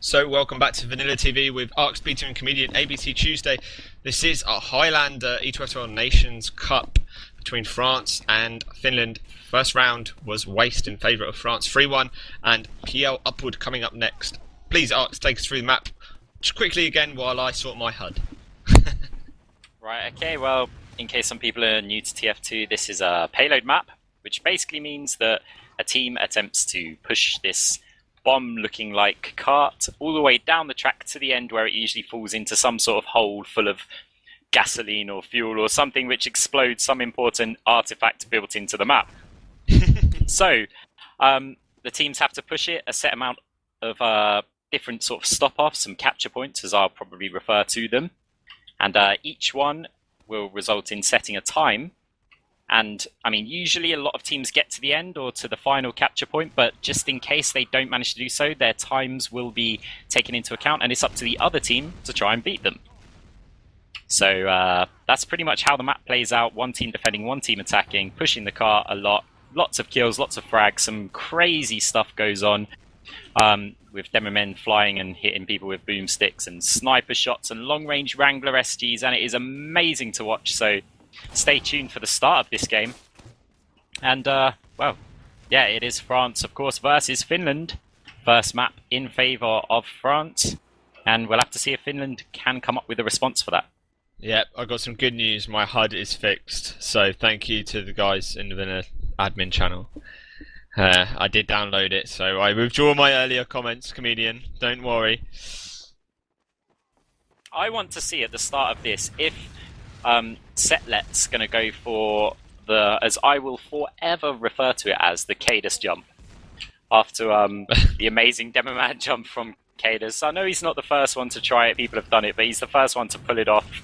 So welcome back to VanillaTV with Arx, Beta and Comedian ABC Tuesday. This is a Highlander ETF2L Nations Cup between France and Finland. First round was waste in favour of France, 3-1, and PL Upward coming up next. Please, Arx, take us through the map just quickly again while I sort my HUD. Right, okay, well, in case some people are new to TF2, this is a payload map, which basically means that a team attempts to push this bomb-looking like cart all the way down the track to the end, where it usually falls into some sort of hole full of gasoline or fuel or something which explodes some important artifact built into the map. So, the teams have to push it a set amount of different sort of stop-offs, some capture points, as I'll probably refer to them. And each one will result in setting a time. And, I mean, usually a lot of teams get to the end or to the final capture point, but just in case they don't manage to do so, their times will be taken into account, and it's up to the other team to try and beat them. So that's pretty much how the map plays out. One team defending, one team attacking, pushing the car a lot. Lots of kills, lots of frags, some crazy stuff goes on. With demo men flying and hitting people with boomsticks and sniper shots and long-range Wrangler SGs, and it is amazing to watch, so stay tuned for the start of this game. And, well, yeah, it is France, of course, versus Finland. First map in favour of France, and we'll have to see if Finland can come up with a response for that. Yep, I got some good news. My HUD is fixed, so thank you to the guys in the admin channel. I did download it, so I withdraw my earlier comments, comedian. Don't worry. I want to see at the start of this if Setlet's going to go for the, as I will forever refer to it as, the Cadus jump. After the amazing Demo Man jump from Cadus. I know he's not the first one to try it, people have done it, but he's the first one to pull it off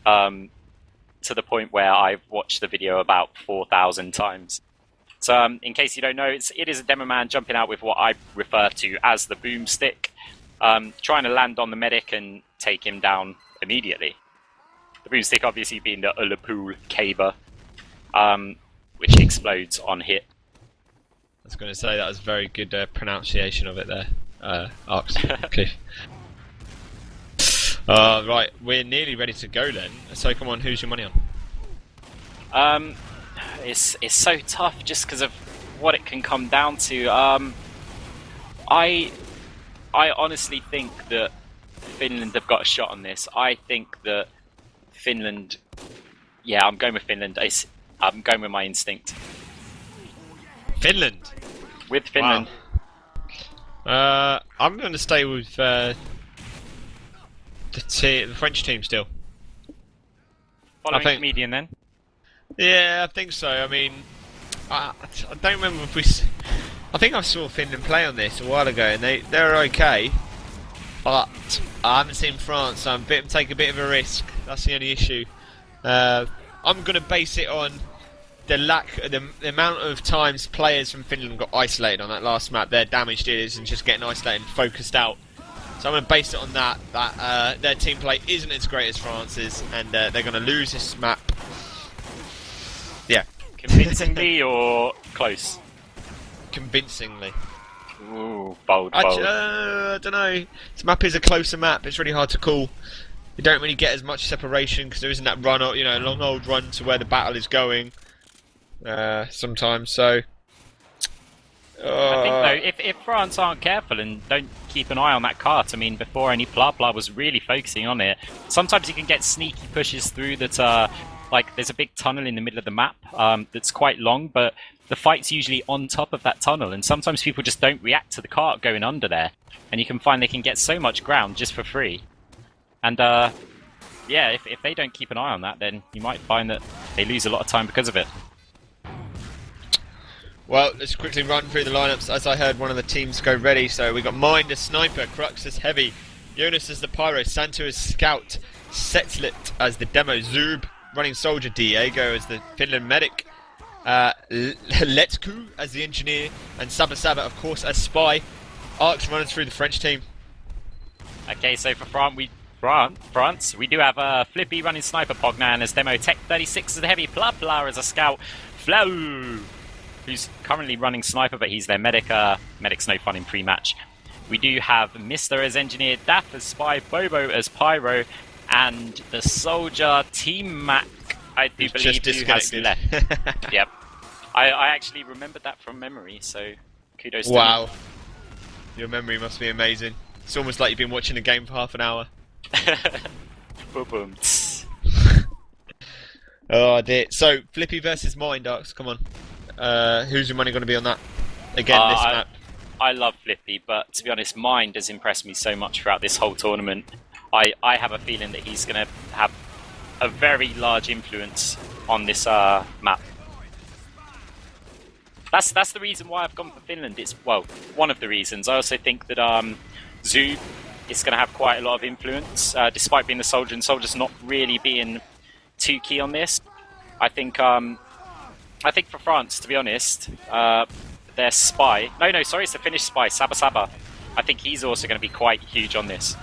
to the point where I've watched the video about 4,000 times. So in case you don't know, it is a Demo Man jumping out with what I refer to as the boomstick, trying to land on the medic and take him down immediately. The boomstick obviously being the Ullapool caber, which explodes on hit. I was going to say that was very good pronunciation of it there, Arx. Cliff. Right, we're nearly ready to go then. So come on, who's your money on? It's so tough just because of what it can come down to. I honestly think that Finland have got a shot on this. I think that Finland... Yeah, I'm going with Finland. I'm going with my instinct. Finland? With Finland. Wow. I'm going to stay with the French team still. Following comedian then? Yeah, I think so. I mean, I don't remember if we... I think I saw Finland play on this a while ago, and they're okay. But I haven't seen France, so I'm take a bit of a risk. That's the only issue. I'm going to base it on the amount of times players from Finland got isolated on that last map. Their damage dealers and just getting isolated and focused out. So I'm going to base it on that their team play isn't as great as France's, and they're going to lose this map. Yeah. Convincingly or close? Convincingly. Ooh, bold. I don't know. This map is a closer map. It's really hard to call. You don't really get as much separation because there isn't that run, long old run to where the battle is going. Sometimes, so. I think though, if France aren't careful and don't keep an eye on that cart, I mean, before any Plapla was really focusing on it, sometimes you can get sneaky pushes through that. Like, there's a big tunnel in the middle of the map that's quite long, but the fight's usually on top of that tunnel, and sometimes people just don't react to the cart going under there, and you can find they can get so much ground just for free. And, yeah, if they don't keep an eye on that, then you might find that they lose a lot of time because of it. Well, let's quickly run through the lineups as I heard one of the teams go ready. So we got Mind as Sniper, Crux as Heavy, Yonus as the Pyro, Santtu as Scout, Setlet as the Demo, Zoob running Soldier, Diegoo as the Finland Medic, letku as the Engineer, and SabaSaba, of course, as Spy. Arx running through the French team. Okay, so for France, we do have Flippy running Sniper, Pognon as Demo, Tech 36 as the Heavy, Plapla as a Scout, Flaoua, who's currently running Sniper, but he's their Medic. Medic's no fun in pre-match. We do have Mista as engineer, Daff as spy, Bobo as pyro, and the soldier Team Mac, I do believe, who has left. Yep. I actually remembered that from memory, so kudos to me. Wow. Your memory must be amazing. It's almost like you've been watching a game for half an hour. Boom, boom. Oh dear. So, Flippy versus Mind, Arx, come on. Who's your money going to be on that? Again, this map. I love Flippy, but to be honest, Mind has impressed me so much throughout this whole tournament. I have a feeling that he's going to have a very large influence on this map. That's the reason why I've gone for Finland. It's, well, one of the reasons. I also think that Zoob is going to have quite a lot of influence, despite being the soldier, and soldier's not really being too key on this. I think for France, to be honest, their spy... No, sorry, it's the Finnish spy, SabaSaba. I think he's also going to be quite huge on this.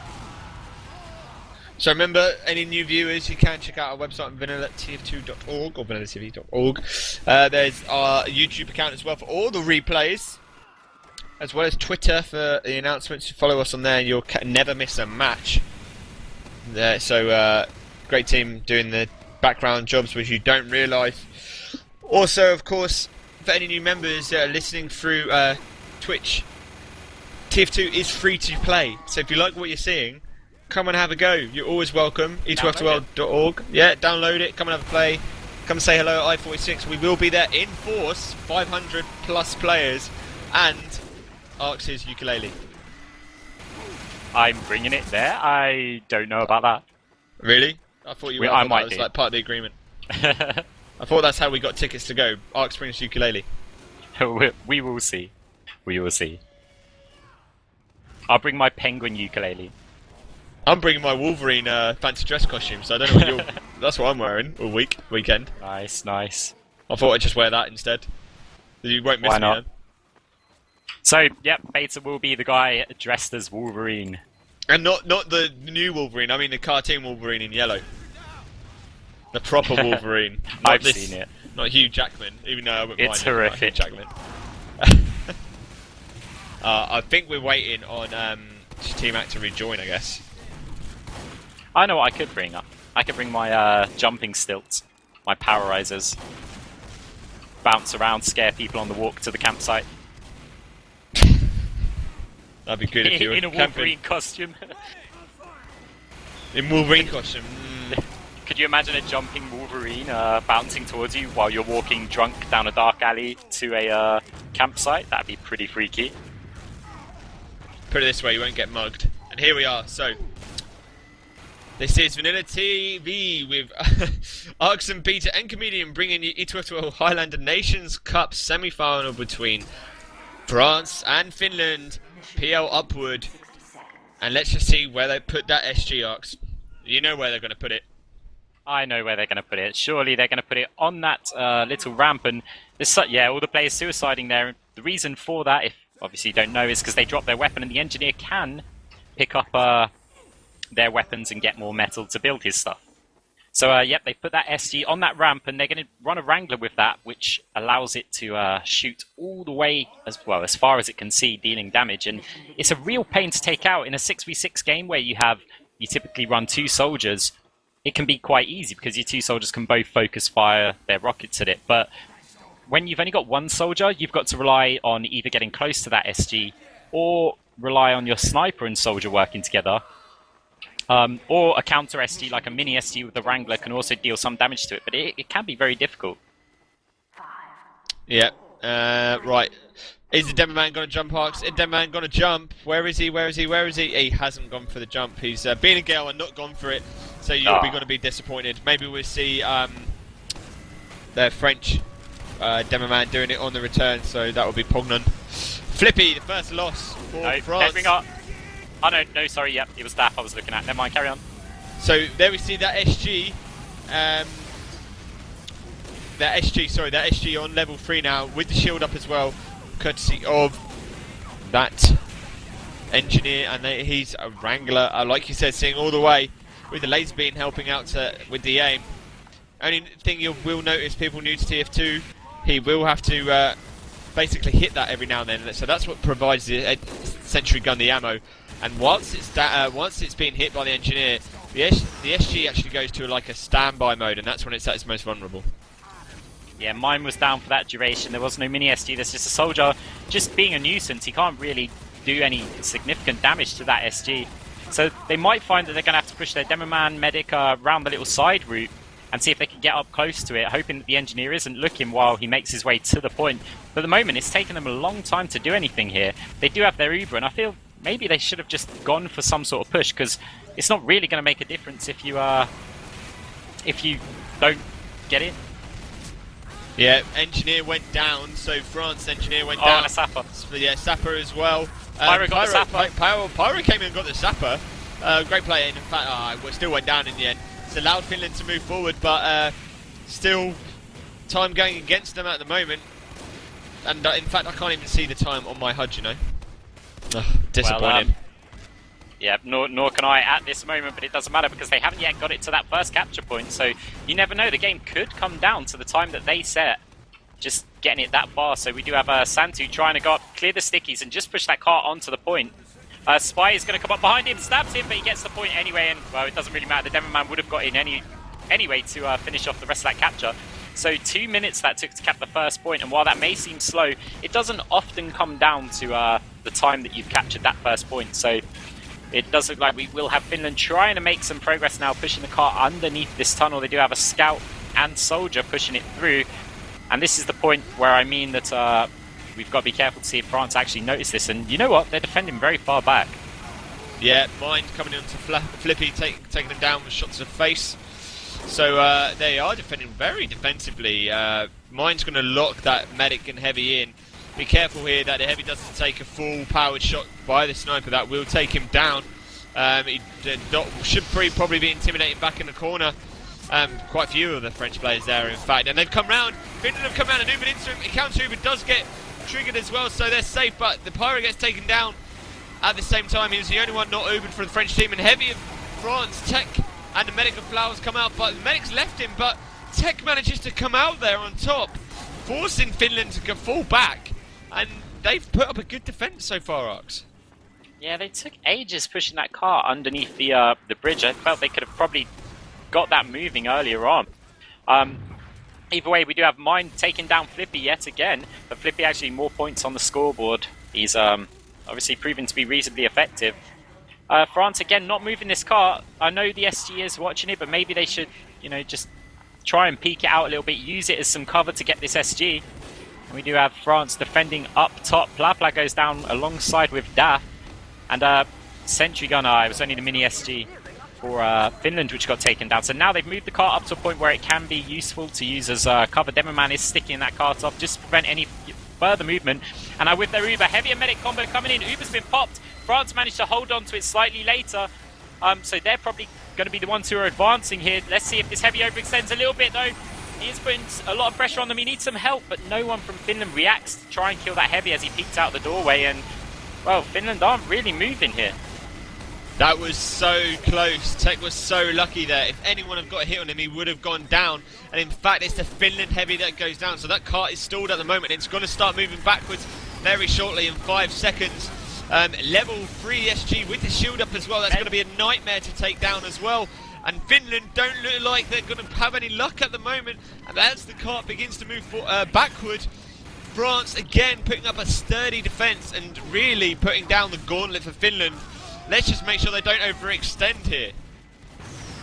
So remember, any new viewers, you can check out our website on VanillaTV2.org or VanillaTV.org. There's our YouTube account as well for all the replays, as well as Twitter for the announcements. You follow us on there, you'll never miss a match. So, great team doing the background jobs which you don't realise. Also, of course, for any new members listening through Twitch, TF2 is free to play. So if you like what you're seeing, come and have a go. You're always welcome. ETF2L.org. Yeah, download it. Come and have a play. Come and say hello at I-46. We will be there in force. 500 plus players. And Arx's ukulele. I'm bringing it there. I don't know about that. Really? I thought you were. I might that was do. like part of the agreement. I thought that's how we got tickets to go. Arx brings ukulele. We will see. We will see. I'll bring my penguin ukulele. I'm bringing my Wolverine fancy dress costume, so I don't know what you're... That's what I'm wearing all weekend. Nice, nice. I thought I'd just wear that instead. You won't miss Why me not? then. So, yep, Beta will be the guy dressed as Wolverine. And not the new Wolverine, I mean the cartoon Wolverine in yellow. The proper Wolverine. I've seen it. Not Hugh Jackman, even though I wouldn't mind It's horrific. Hugh Jackman. I think we're waiting on T-Mac to rejoin, I guess. I know what I could bring up. I could bring my jumping stilts, my powerizers. Bounce around, scare people on the walk to the campsite. That'd be good if you were in a Wolverine costume. In Wolverine costume. Could you imagine a jumping Wolverine bouncing towards you while you're walking drunk down a dark alley to a campsite? That'd be pretty freaky. Put it this way, you won't get mugged. And here we are, so... This is VanillaTV with Arx and Beta and Comedian bringing you ETF2L Highlander Nations Cup semi-final between France and Finland. PL upward. And let's just see where they put that SG, Arx. You know where they're going to put it. I know where they're going to put it. Surely they're going to put it on that little ramp. And there's all the players suiciding there. The reason for that, if obviously you don't know, is because they drop their weapon and the engineer can pick up their weapons and get more metal to build his stuff. So, yep, they put that SG on that ramp and they're going to run a Wrangler with that, which allows it to shoot all the way as far as it can see, dealing damage. And it's a real pain to take out in a 6v6 game where you typically run two soldiers. It can be quite easy because your two soldiers can both focus fire their rockets at it. But when you've only got one soldier, you've got to rely on either getting close to that SG or rely on your sniper and soldier working together. Or a counter SG, like a mini SG with the Wrangler, can also deal some damage to it, but it can be very difficult. Yeah, right. Is the demo man going to jump, Arx? Is the demo man going to jump? Where is he? Where is he? Where is he? He hasn't gone for the jump. He's been a girl and not gone for it, so you'll be going to be disappointed. Maybe we'll see the French demo man doing it on the return, so that will be Pognon. Flippy, the first loss for France. Oh, no, sorry, yep, it was Daff I was looking at. Never mind, carry on. So, there we see that SG. That SG on level 3 now, with the shield up as well, courtesy of that engineer, and he's a Wrangler, like you said, seeing all the way, with the laser beam helping out with the aim. Only thing you will notice, people new to TF2, he will have to basically hit that every now and then, so that's what provides the sentry gun the ammo, and once it's being hit by the engineer, the SG actually goes to like a standby mode, and that's when it's at its most vulnerable. Yeah, mine was down for that duration. There was no mini SG. There's just a soldier just being a nuisance. He can't really do any significant damage to that SG. So they might find that they're going to have to push their demo man medic around the little side route and see if they can get up close to it, hoping that the engineer isn't looking while he makes his way to the point. But at the moment, it's taken them a long time to do anything here. They do have their Uber, and I feel maybe they should have just gone for some sort of push, because it's not really going to make a difference if you don't get it. Yeah, engineer went down, so France engineer went down. And a sapper. Yeah, sapper as well. Pyro got the sapper. Pyro came in and got the sapper. Great play, and in fact, still went down in the end. It's allowed Finland to move forward, but still time going against them at the moment. And in fact, I can't even see the time on my HUD, you know. Ugh, disappointing. Yeah, nor can I at this moment, but it doesn't matter because they haven't yet got it to that first capture point, so you never know. The game could come down to the time that they set, just getting it that far. So we do have Santtu trying to go up, clear the stickies, and just push that car onto the point. Spy is going to come up behind him, stabs him, but he gets the point anyway, and, well, it doesn't really matter. The demo man would have got in anyway to finish off the rest of that capture. So 2 minutes that took to cap the first point, and while that may seem slow, it doesn't often come down to the time that you've captured that first point. So it does look like we will have Finland trying to make some progress now, pushing the car underneath this tunnel. They do have a scout and soldier pushing it through. And this is the point where I mean that we've got to be careful to see if France actually notice this. And you know what? They're defending very far back. Yeah, Mind coming onto Flippy, taking them down with shots to the face. So they are defending very defensively. Mind's going to lock that medic and heavy in. Be careful here that the heavy doesn't take a full powered shot by the sniper. That will take him down. He should probably be intimidating back in the corner. Quite a few of the French players there, in fact. And they've come round. Finland have come round and Ubered into him. Counter Uber does get triggered as well, so they're safe. But the Pyro gets taken down at the same time. He was the only one not Ubered for the French team. And heavy of France, Tech and the medic of Flaoua come out. But the medic's left him. But Tech manages to come out there on top, forcing Finland to fall back. And they've put up a good defence so far, Arx. Yeah, they took ages pushing that car underneath the bridge. I felt they could have probably got that moving earlier on. Either way, we do have Mind taking down Flippy yet again, but Flippy actually more points on the scoreboard. He's obviously proven to be reasonably effective. France again not moving this car. I know the SG is watching it, but maybe they should, just try and peek it out a little bit, use it as some cover to get this SG. And we do have France defending up top. Plapla goes down alongside with Daff. And Sentry Gunner, it was only the mini SG for Finland which got taken down. So now they've moved the car up to a point where it can be useful to use as cover. Demo Man is sticking that car top just to prevent any further movement. And now with their Uber, heavy and medic combo coming in. Uber's been popped. France managed to hold on to it slightly later. So they're probably going to be the ones who are advancing here. Let's see if this heavy overextends a little bit though. He is putting a lot of pressure on them. He needs some help, but no one from Finland reacts to try and kill that heavy as he peeks out the doorway. And, well, Finland aren't really moving here. That was so close. Tech was so lucky there. If anyone had got a hit on him, he would have gone down. And in fact, it's the Finland heavy that goes down. So that car is stalled at the moment. It's going to start moving backwards very shortly in 5 seconds. Level 3 SG with the shield up as well. That's going to be a nightmare to take down as well. And Finland don't look like they're going to have any luck at the moment. And as the car begins to move backward, France again putting up a sturdy defence and really putting down the gauntlet for Finland. Let's just make sure they don't overextend here.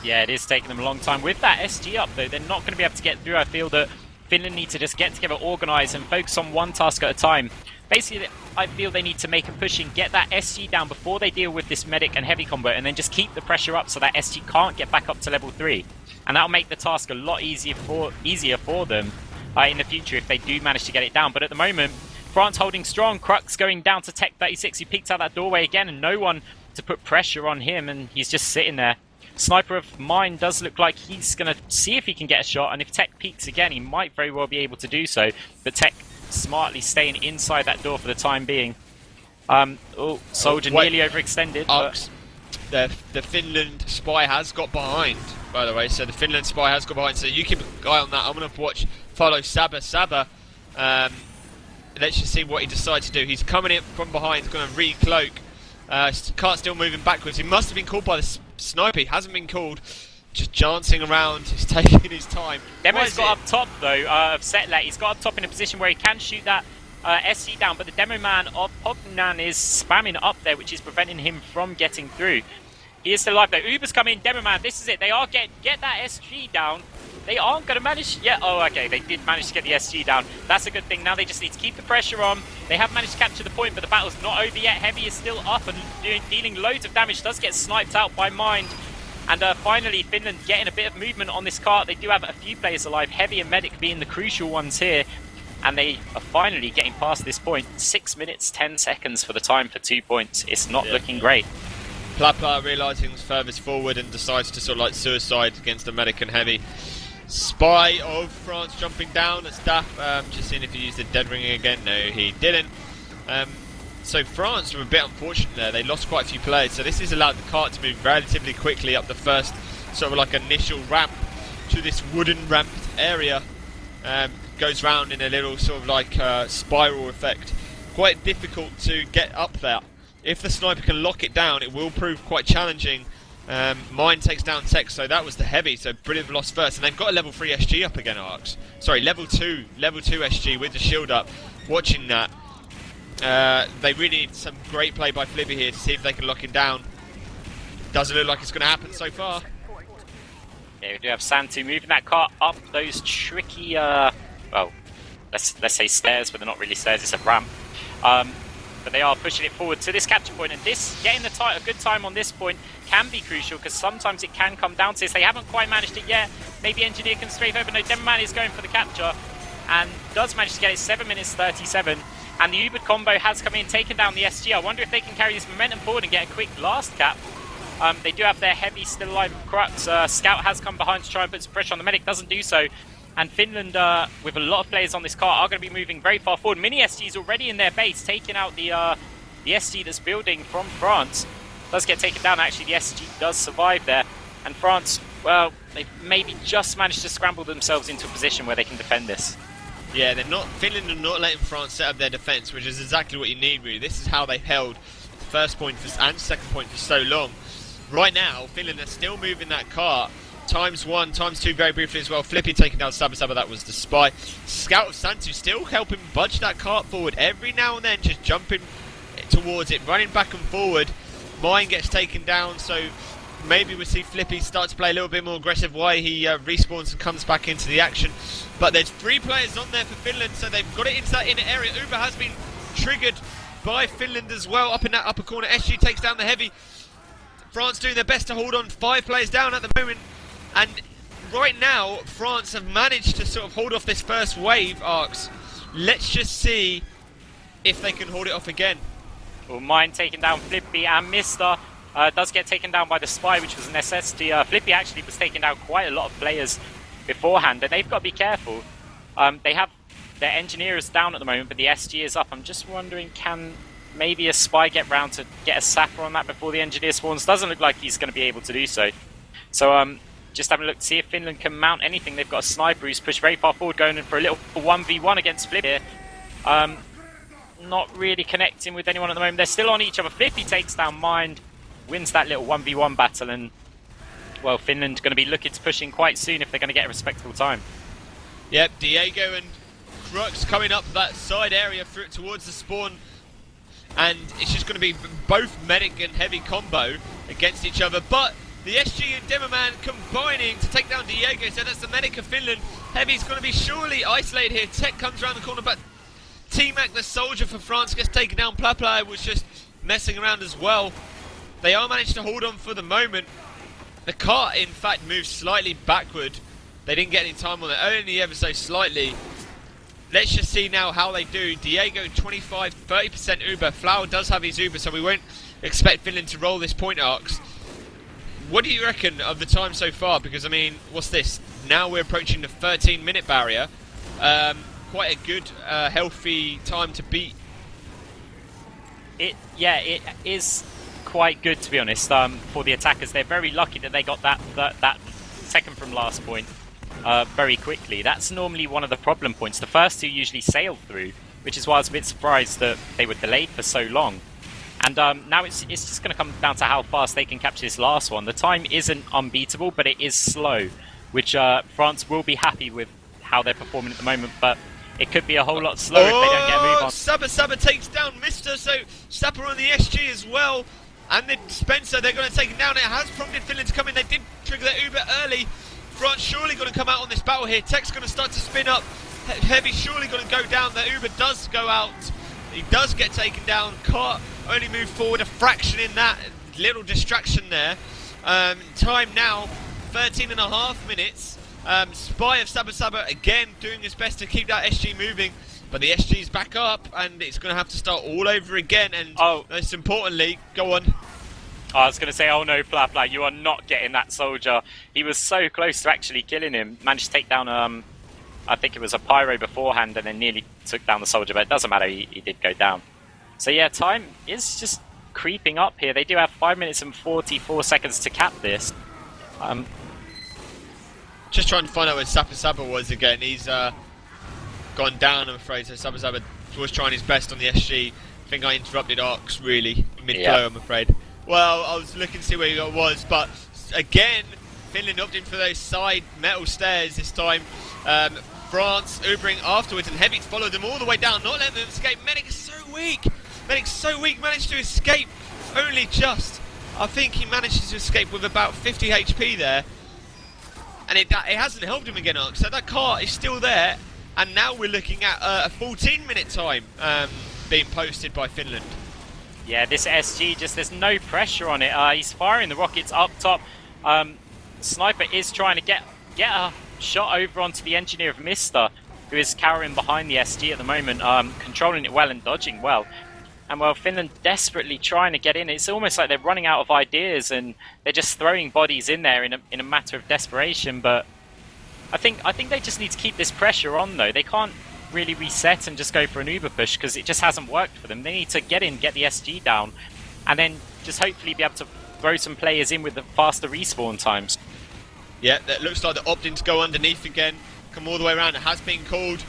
Yeah, it is taking them a long time. With that SG up, though, they're not going to be able to get through. I feel that Finland need to just get together, organise, and focus on one task at a time. Basically, I feel they need to make a push and get that SG down before they deal with this medic and heavy combo, and then just keep the pressure up so that SG can't get back up to level 3. And that'll make the task a lot easier for them in the future if they do manage to get it down. But at the moment, France holding strong. Crux going down to Tech 36. He peeked out that doorway again, and no one to put pressure on him, and he's just sitting there. Sniper of Mine does look like he's going to see if he can get a shot, and if Tech peeks again, he might very well be able to do so. But Tech smartly staying inside that door for the time being. Soldier nearly overextended. Arx, the Finland spy has got behind, by the way. So the Finland spy has got behind. So you keep an eye on that. I'm going to watch follow SabaSaba. let's just see what he decides to do. He's coming in from behind, he's going to re-cloak. Cart still moving backwards. He must have been called by the sniper. He hasn't been called. Just dancing around. He's taking his time. Demo's got up top though of Setlet. He's got up top in a position where he can shoot that SC down, but the demo man of Pognon is spamming up there, which is preventing him from getting through. He is still alive though. Uber's coming. Demo man, this is it. They are get that SG down. They aren't going to manage yet. Oh, okay. They did manage to get the SG down. That's a good thing. Now they just need to keep the pressure on. They have managed to capture the point, but the battle's not over yet. Heavy is still up and dealing loads of damage. Does get sniped out by Mind. And finally, Finland getting a bit of movement on this cart. They do have a few players alive. Heavy and Medic being the crucial ones here. And they are finally getting past this point. 6 minutes, 10 seconds for the time for 2 points. It's not looking great. Plapla realising he's furthest forward and decides to sort of like suicide against the Medic and Heavy. Spy of France jumping down. That's Daff. Just seeing if he used the dead ring again. No, he didn't. So France were a bit unfortunate there. They lost quite a few players. So this has allowed the cart to move relatively quickly up the first sort of like initial ramp to this wooden ramped area. Goes round in a little sort of like spiral effect. Quite difficult to get up there. If the sniper can lock it down, it will prove quite challenging. Mine takes down Tech, so that was the Heavy, so brilliant lost first. And they've got a level 3 SG up again, Arx. Sorry, level 2 SG with the shield up. Watching that. They really need some great play by Flippy here to see if they can lock him down. Doesn't look like it's going to happen so far. Yeah, we do have Santtu moving that cart up those tricky, well, let's say stairs, but they're not really stairs, it's a ramp. But they are pushing it forward to this capture point, and this, getting a good time on this point can be crucial, because sometimes it can come down to this. They haven't quite managed it yet. Maybe Engineer can strafe over. No, Demoman is going for the capture, and does manage to get it. 7 minutes 37. And the Uber combo has come in, taken down the SG. I wonder if they can carry this momentum forward and get a quick last cap. They do have their Heavy still alive with Crux. Scout has come behind to try and put some pressure on the Medic, doesn't do so. And Finland, with a lot of players on this car, are going to be moving very far forward. Mini SG is already in their base, taking out the SG that's building from France. Does get taken down. Actually, the SG does survive there. And France, well, they've maybe just managed to scramble themselves into a position where they can defend this. Yeah, Finland are not letting France set up their defence, which is exactly what you need, really. This is how they've held the first point and second point for so long. Right now, Finland are still moving that cart. ×1, ×2 very briefly as well. Flippy taking down SabaSaba, that was the spy. Scout of Santtu still helping budge that cart forward. Every now and then just jumping towards it, running back and forward. Mine gets taken down, so maybe we'll see Flippy start to play a little bit more aggressive. Why he respawns and comes back into the action. But there's 3 players on there for Finland, so they've got it into that inner area. Uber has been triggered by Finland as well, up in that upper corner. SG takes down the Heavy. France doing their best to hold on. 5 players down at the moment. And right now, France have managed to sort of hold off this first wave, Arx. Let's just see if they can hold it off again. Well, Mine taking down Flippy and Mista. Does get taken down by the spy, which was a necessity. Flippy actually was taking down quite a lot of players beforehand, and they've got to be careful. They have their engineers down at the moment, but the SG is up. I'm just wondering, can maybe a spy get round to get a sapper on that before the engineer spawns? Doesn't look like he's going to be able to do so. So, just having a look to see if Finland can mount anything. They've got a sniper who's pushed very far forward, going in for a little 1v1 against Flippy here. Not really connecting with anyone at the moment. They're still on each other. Flippy takes down Mind, wins that little 1v1 battle, and well, Finland going to be looking to push in quite soon if they're going to get a respectable time. Yep, Diegoo and Crux coming up that side area towards the spawn, and it's just going to be both Medic and Heavy combo against each other, but the SG and Demoman combining to take down Diegoo, so that's the Medic of Finland. Heavy's going to be surely isolated here. Tech comes around the corner, but T-Mac, the soldier for France, gets taken down. Plapla was just messing around as well. They are managed to hold on for the moment. The cart, in fact, moves slightly backward. They didn't get any time on it, only ever so slightly. Let's just see now how they do. Diegoo 25, 30% Uber. Flaoua does have his Uber, so we won't expect Finland to roll this point, Arx. What do you reckon of the time so far? Because, I mean, what's this? Now we're approaching the 13-minute barrier. Quite a good, healthy time to beat. Yeah, it is quite good, to be honest, for the attackers. They're very lucky that they got that second from last point very quickly. That's normally one of the problem points. The first 2 usually sail through which is why I was a bit surprised that they were delayed for so long. And now it's just going to come down to how fast they can capture this last one. The time isn't unbeatable, but it is slow, which France will be happy with how they're performing at the moment, but it could be a whole lot slower if they don't get a move on. SabaSaba takes down Mista, so Sapper on the SG as well. And then Spencer, they're going to take him down. It has prompted Finland to come in. They did trigger that Uber early. France surely going to come out on this battle here. Tech's going to start to spin up. Heavy surely going to go down. The Uber does go out. He does get taken down. Cart only moved forward a fraction in that. Little distraction there. Time now, 13.5 minutes. Spy of SabaSaba again doing his best to keep that SG moving. But the SG's back up, and it's going to have to start all over again. And most importantly, go on. I was going to say, oh no, Plapla, you are not getting that soldier. He was so close to actually killing him. Managed to take down, I think it was a pyro beforehand, and then nearly took down the soldier. But it doesn't matter, he did go down. So yeah, time is just creeping up here. They do have 5 minutes and 44 seconds to cap this. Just trying to find out where SabaSaba was again. He's gone down, I'm afraid. So SabaSaba was trying his best on the SG. I think I interrupted Arx really mid-blow, I'm afraid. Well, I was looking to see where he was, but again, Finland opted for those side metal stairs this time. France Ubering afterwards, and Heavy followed them all the way down, not letting them escape. Medic is so weak. Medic's so weak, managed to escape only just. I think he managed to escape with about 50 HP there. And it hasn't helped him again, Arx. So that cart is still there. And now we're looking at a 14-minute time being posted by Finland. Yeah, this SG, there's no pressure on it. He's firing the rockets up top. Sniper is trying to get a shot over onto the engineer of Mista, who is cowering behind the SG at the moment, controlling it well and dodging well. And well, Finland desperately trying to get in. It's almost like they're running out of ideas, and they're just throwing bodies in there in a matter of desperation. But I think they just need to keep this pressure on, though. They can't really reset and just go for an Uber push, because it just hasn't worked for them. They need to get in, get the SG down, and then just hopefully be able to throw some players in with the faster respawn times. Yeah, that looks like they're opting to go underneath again. Come all the way around. It has been called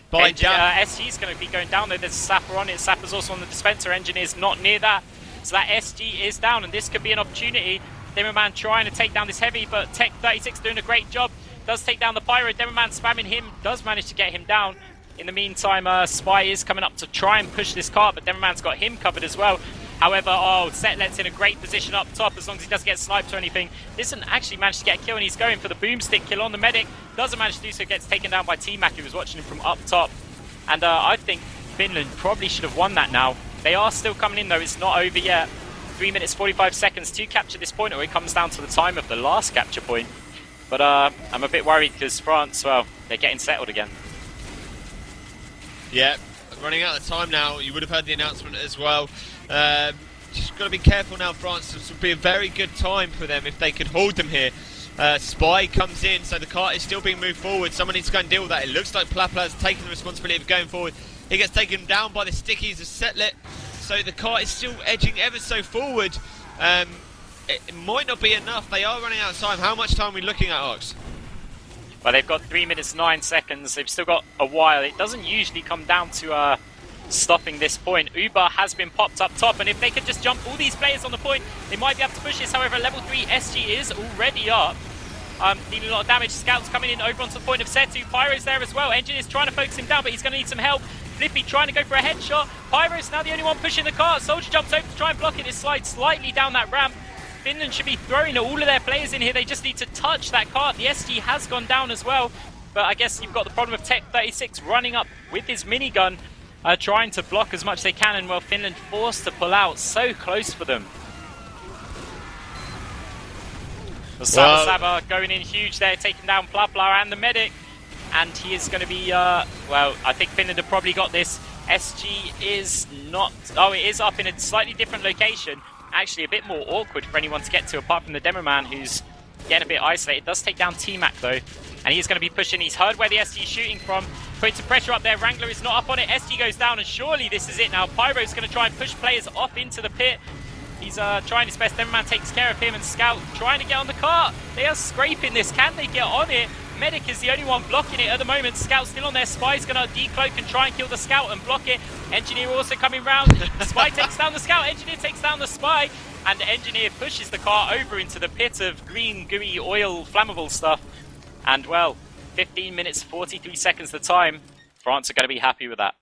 by Daff. SG's going to be going down, though. There's a Sapper on it. Sapper's also on the dispenser. Engineer's not near that. So that SG is down, and this could be an opportunity. Demoman trying to take down this Heavy, but Tech 36 doing a great job. Does take down the Pyro. Demoman spamming him. Does manage to get him down. In the meantime, Spy is coming up to try and push this cart, but Demoman's got him covered as well. However, Setlet's in a great position up top as long as he doesn't get sniped or anything. Doesn't actually manage to get a kill, and he's going for the boomstick kill on the medic. Doesn't manage to do so, gets taken down by T-Mac, who was watching him from up top. And I think Finland probably should have won that now. They are still coming in, though. It's not over yet. 3 minutes, 45 seconds to capture this point, or it comes down to the time of the last capture point. But I'm a bit worried because France, well, they're getting settled again. Yeah, running out of time now. You would have heard the announcement as well. Just got to be careful now, France. This would be a very good time for them if they could hold them here. Spy comes in, so the cart is still being moved forward. Someone needs to go and deal with that. It looks like Plapla has taken the responsibility of going forward. He gets taken down by the stickies of Setlet, so the cart is still edging ever so forward. It might not be enough. They are running out of time. How much time are we looking at, Arx? Well, they've got 3 minutes, 9 seconds. They've still got a while. It doesn't usually come down to stopping this point. Uber has been popped up top, and if they could just jump all these players on the point, they might be able to push this. However, level 3 SG is already up. Dealing a lot of damage. Scouts coming in over onto the point of Santtu. Pyro's there as well. Engine is trying to focus him down, but he's going to need some help. Flippy trying to go for a headshot. Pyro's now the only one pushing the cart. Soldier jumps over to try and block it. It slides slightly down that ramp. Finland should be throwing all of their players in here. They just need to touch that cart. The SG has gone down as well. But I guess you've got the problem of Tech 36 running up with his minigun, trying to block as much as they can. And well, Finland forced to pull out. So close for them. SabaSaba going in huge there, taking down Plapla and the medic. And he is going to be, well, I think Finland have probably got this. SG is not, it is up in a slightly different location. Actually a bit more awkward for anyone to get to, apart from the demo man, who's getting a bit isolated. Does take down T-Mac though, and he's going to be pushing. He's heard where the SG is shooting from, putting some pressure up there. Wrangler is not up on it. SG goes down, and surely this is it now. Pyro's going to try and push players off into the pit. He's trying his best. Demo man takes care of him, and Scout trying to get on the cart. They are scraping this. Can they get on it? medic is the only one blocking it at the moment. Scout's still on there. Spy's going to decloak and try and kill the scout and block it. Engineer also coming round. Spy takes down the scout. Engineer takes down the spy. And Engineer pushes the car over into the pit of green, gooey, oil, flammable stuff. And, well, 15 minutes, 43 seconds the time. France are going to be happy with that.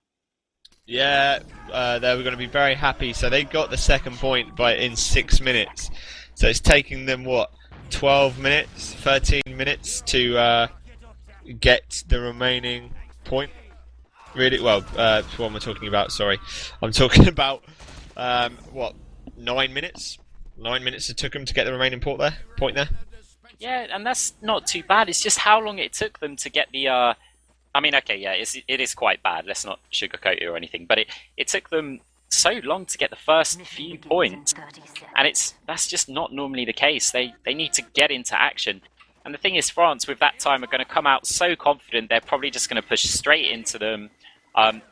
Yeah, they were going to be very happy. So they got the second point in 6 minutes. So it's taking them, what, 12 minutes, 13 minutes to get the remaining point? Really? Well, what am I talking about? Sorry. I'm talking about, 9 minutes? 9 minutes it took them to get the remaining point there? Yeah, and that's not too bad. It's just how long it took them to get the... I mean, okay, yeah, it is quite bad. Let's not sugarcoat it or anything. But it took them so long to get the first few points. And that's just not normally the case. They need to get into action. And the thing is, France, with that time, are going to come out so confident, they're probably just going to push straight into them,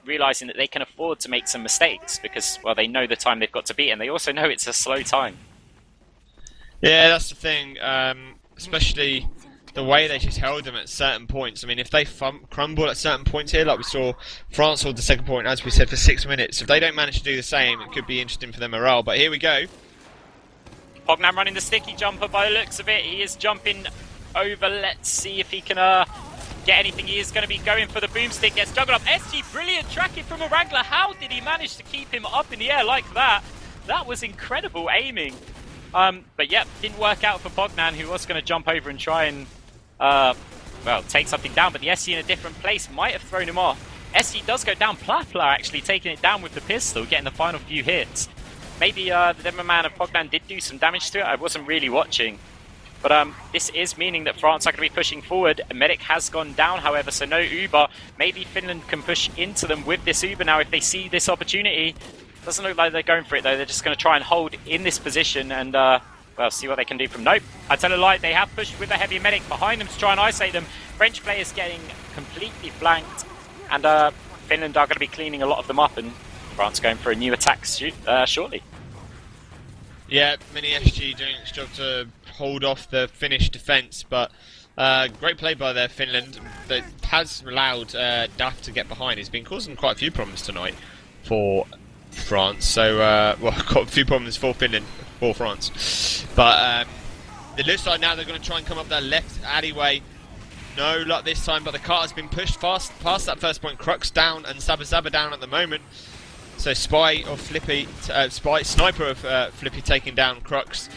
realising that they can afford to make some mistakes because, well, they know the time they've got to beat, and they also know it's a slow time. Yeah, that's the thing. Especially the way they just held them at certain points. I mean, if they crumble at certain points here, like we saw France hold the second point, as we said, for 6 minutes, if they don't manage to do the same, it could be interesting for their morale. But here we go. Pognon running the sticky jumper by the looks of it. He is jumping over. Let's see if he can get anything. He is going to be going for the boomstick. Gets juggled up. SG, brilliant tracking from a Wrangler. How did he manage to keep him up in the air like that? That was incredible aiming. But yeah, didn't work out for Pognon, who was going to jump over and try and, well, take something down. But the SG in a different place might have thrown him off. SG does go down. Plapla actually taking it down with the pistol, getting the final few hits. Maybe the demo man of Pognon did do some damage to it. I wasn't really watching. But this is meaning that France are going to be pushing forward. A medic has gone down, however, so no Uber. Maybe Finland can push into them with this Uber now if they see this opportunity. Doesn't look like they're going for it, though. They're just going to try and hold in this position and, well, see what they can do from... Nope. I tell a lie. They have pushed with a heavy medic behind them to try and isolate them. French players getting completely flanked. And Finland are going to be cleaning a lot of them up. And France going for a new attack shortly. Yeah, Mini SG doing its job to hold off the Finnish defence. But great play by their Finland. That has allowed Daff to get behind. He's been causing quite a few problems tonight for... France, so well, got a few problems for Finland, for France, but it looks like now they're going to try and come up that left alleyway. No luck this time, but the car has been pushed past that first point. Crux down and SabaSaba down at the moment. So Sniper of Flippy taking down Crux.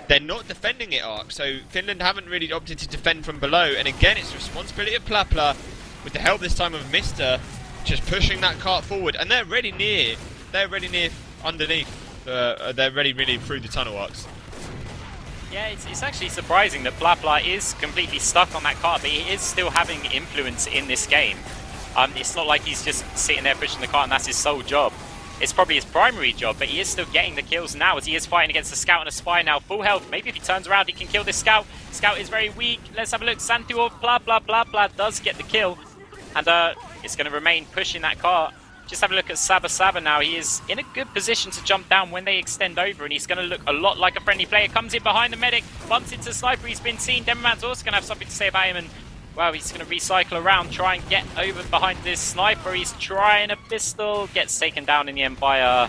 They're not defending it, Arx. So Finland haven't really opted to defend from below, and again it's the responsibility of Plapla, with the help this time of Mista, just pushing that cart forward, and they're really near. They're really near underneath. They're really through the tunnel, Arx. Yeah, it's actually surprising that Plapla is completely stuck on that cart, but he is still having influence in this game. It's not like he's just sitting there pushing the cart and that's his sole job. It's probably his primary job, but he is still getting the kills now as he is fighting against a scout and a spy now. Full health. Maybe if he turns around, he can kill this scout. Scout is very weak. Let's have a look. Santtu or Plapla does get the kill. And it's going to remain pushing that cart. Just have a look at SabaSaba now. He is in a good position to jump down when they extend over, and he's going to look a lot like a friendly player. Comes in behind the medic, bumps into the sniper. He's been seen. Demoman's also going to have something to say about him, and well, he's going to recycle around, try and get over behind this sniper. He's trying a pistol, gets taken down in the end by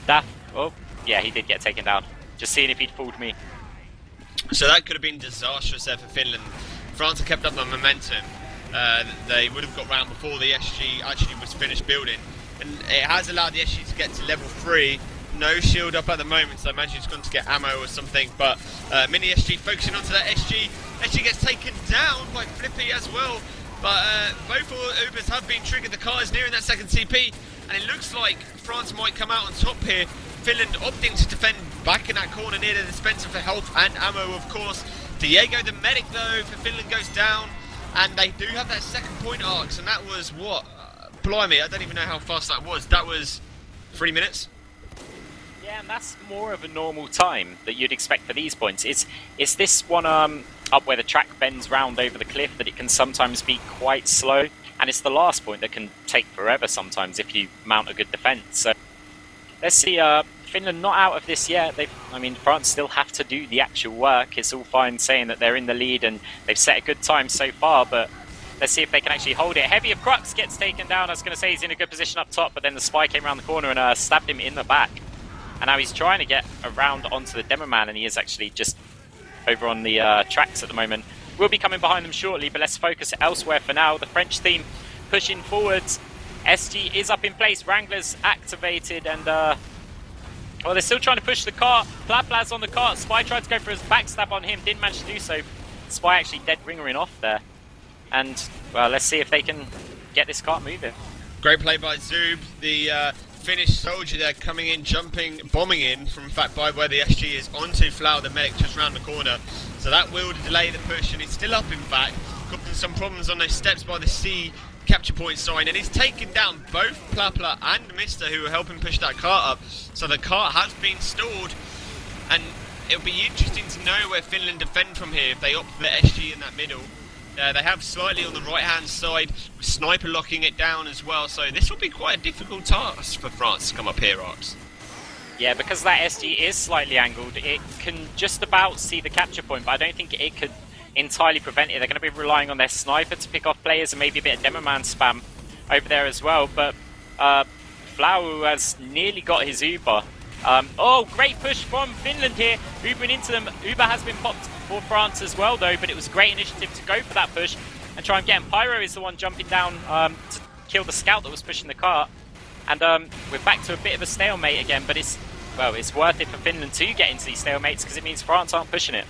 Daff. Oh, yeah, he did get taken down. Just seeing if he'd fooled me. So that could have been disastrous there for Finland. France have kept up the momentum. They would have got round before the SG actually was finished building, and it has allowed the SG to get to level 3. No shield up at the moment, so I imagine it's going to get ammo or something, but Mini SG focusing onto that SG. SG gets taken down by Flippy as well, but both Ubers have been triggered. The car is nearing that second CP, and it looks like France might come out on top here. Finland opting to defend back in that corner near the dispenser for health and ammo, of course. Diegoo, the medic, though, for Finland goes down. And they do have that second point, Arx, and that was what? Blimey, I don't even know how fast that was. That was 3 minutes? Yeah, and that's more of a normal time that you'd expect for these points. It's this one up where the track bends round over the cliff that it can sometimes be quite slow. And it's the last point that can take forever sometimes if you mount a good defence. So let's see Finland not out of this yet. I mean, France still have to do the actual work. It's all fine saying that they're in the lead and they've set a good time so far, but let's see if they can actually hold it. Heavy of Crux gets taken down. I was going to say he's in a good position up top, but then the spy came around the corner and stabbed him in the back. And now he's trying to get around onto the demo man, and he is actually just over on the tracks at the moment. We'll be coming behind them shortly, but let's focus elsewhere for now. The French team pushing forwards. SG is up in place. Wrangler's activated, and well, they're still trying to push the cart. Plapla's on the cart. Spy tried to go for his backstab on him, didn't manage to do so. Spy actually dead ringering off there. And well, let's see if they can get this cart moving. Great play by Zoob. The Finnish soldier there coming in, jumping, bombing in from, in fact, by where the SG is onto Flaoua, the medic, just round the corner. So that will delay the push, and he's still up, in fact. Got some problems on those steps by the C capture point sign, and he's taken down both Plapla and Mista, who were helping push that cart up. So the cart has been stalled, and it'll be interesting to know where Finland defend from here if they opt for the SG in that middle. They have slightly on the right-hand side, with sniper locking it down as well, so this will be quite a difficult task for France to come up here, Arx. Yeah, because that SG is slightly angled, it can just about see the capture point, but I don't think it could entirely prevent it. They're going to be relying on their sniper to pick off players and maybe a bit of demo man spam over there as well, but Flaoua has nearly got his Uber. Oh, great push from Finland here, Ubering into them. Uber has been popped for France as well though, but it was great initiative to go for that push and try and get him. Pyro is the one jumping down to kill the scout that was pushing the cart, and we're back to a bit of a stalemate again, but it's worth it for Finland to get into these stalemates because it means France aren't pushing it.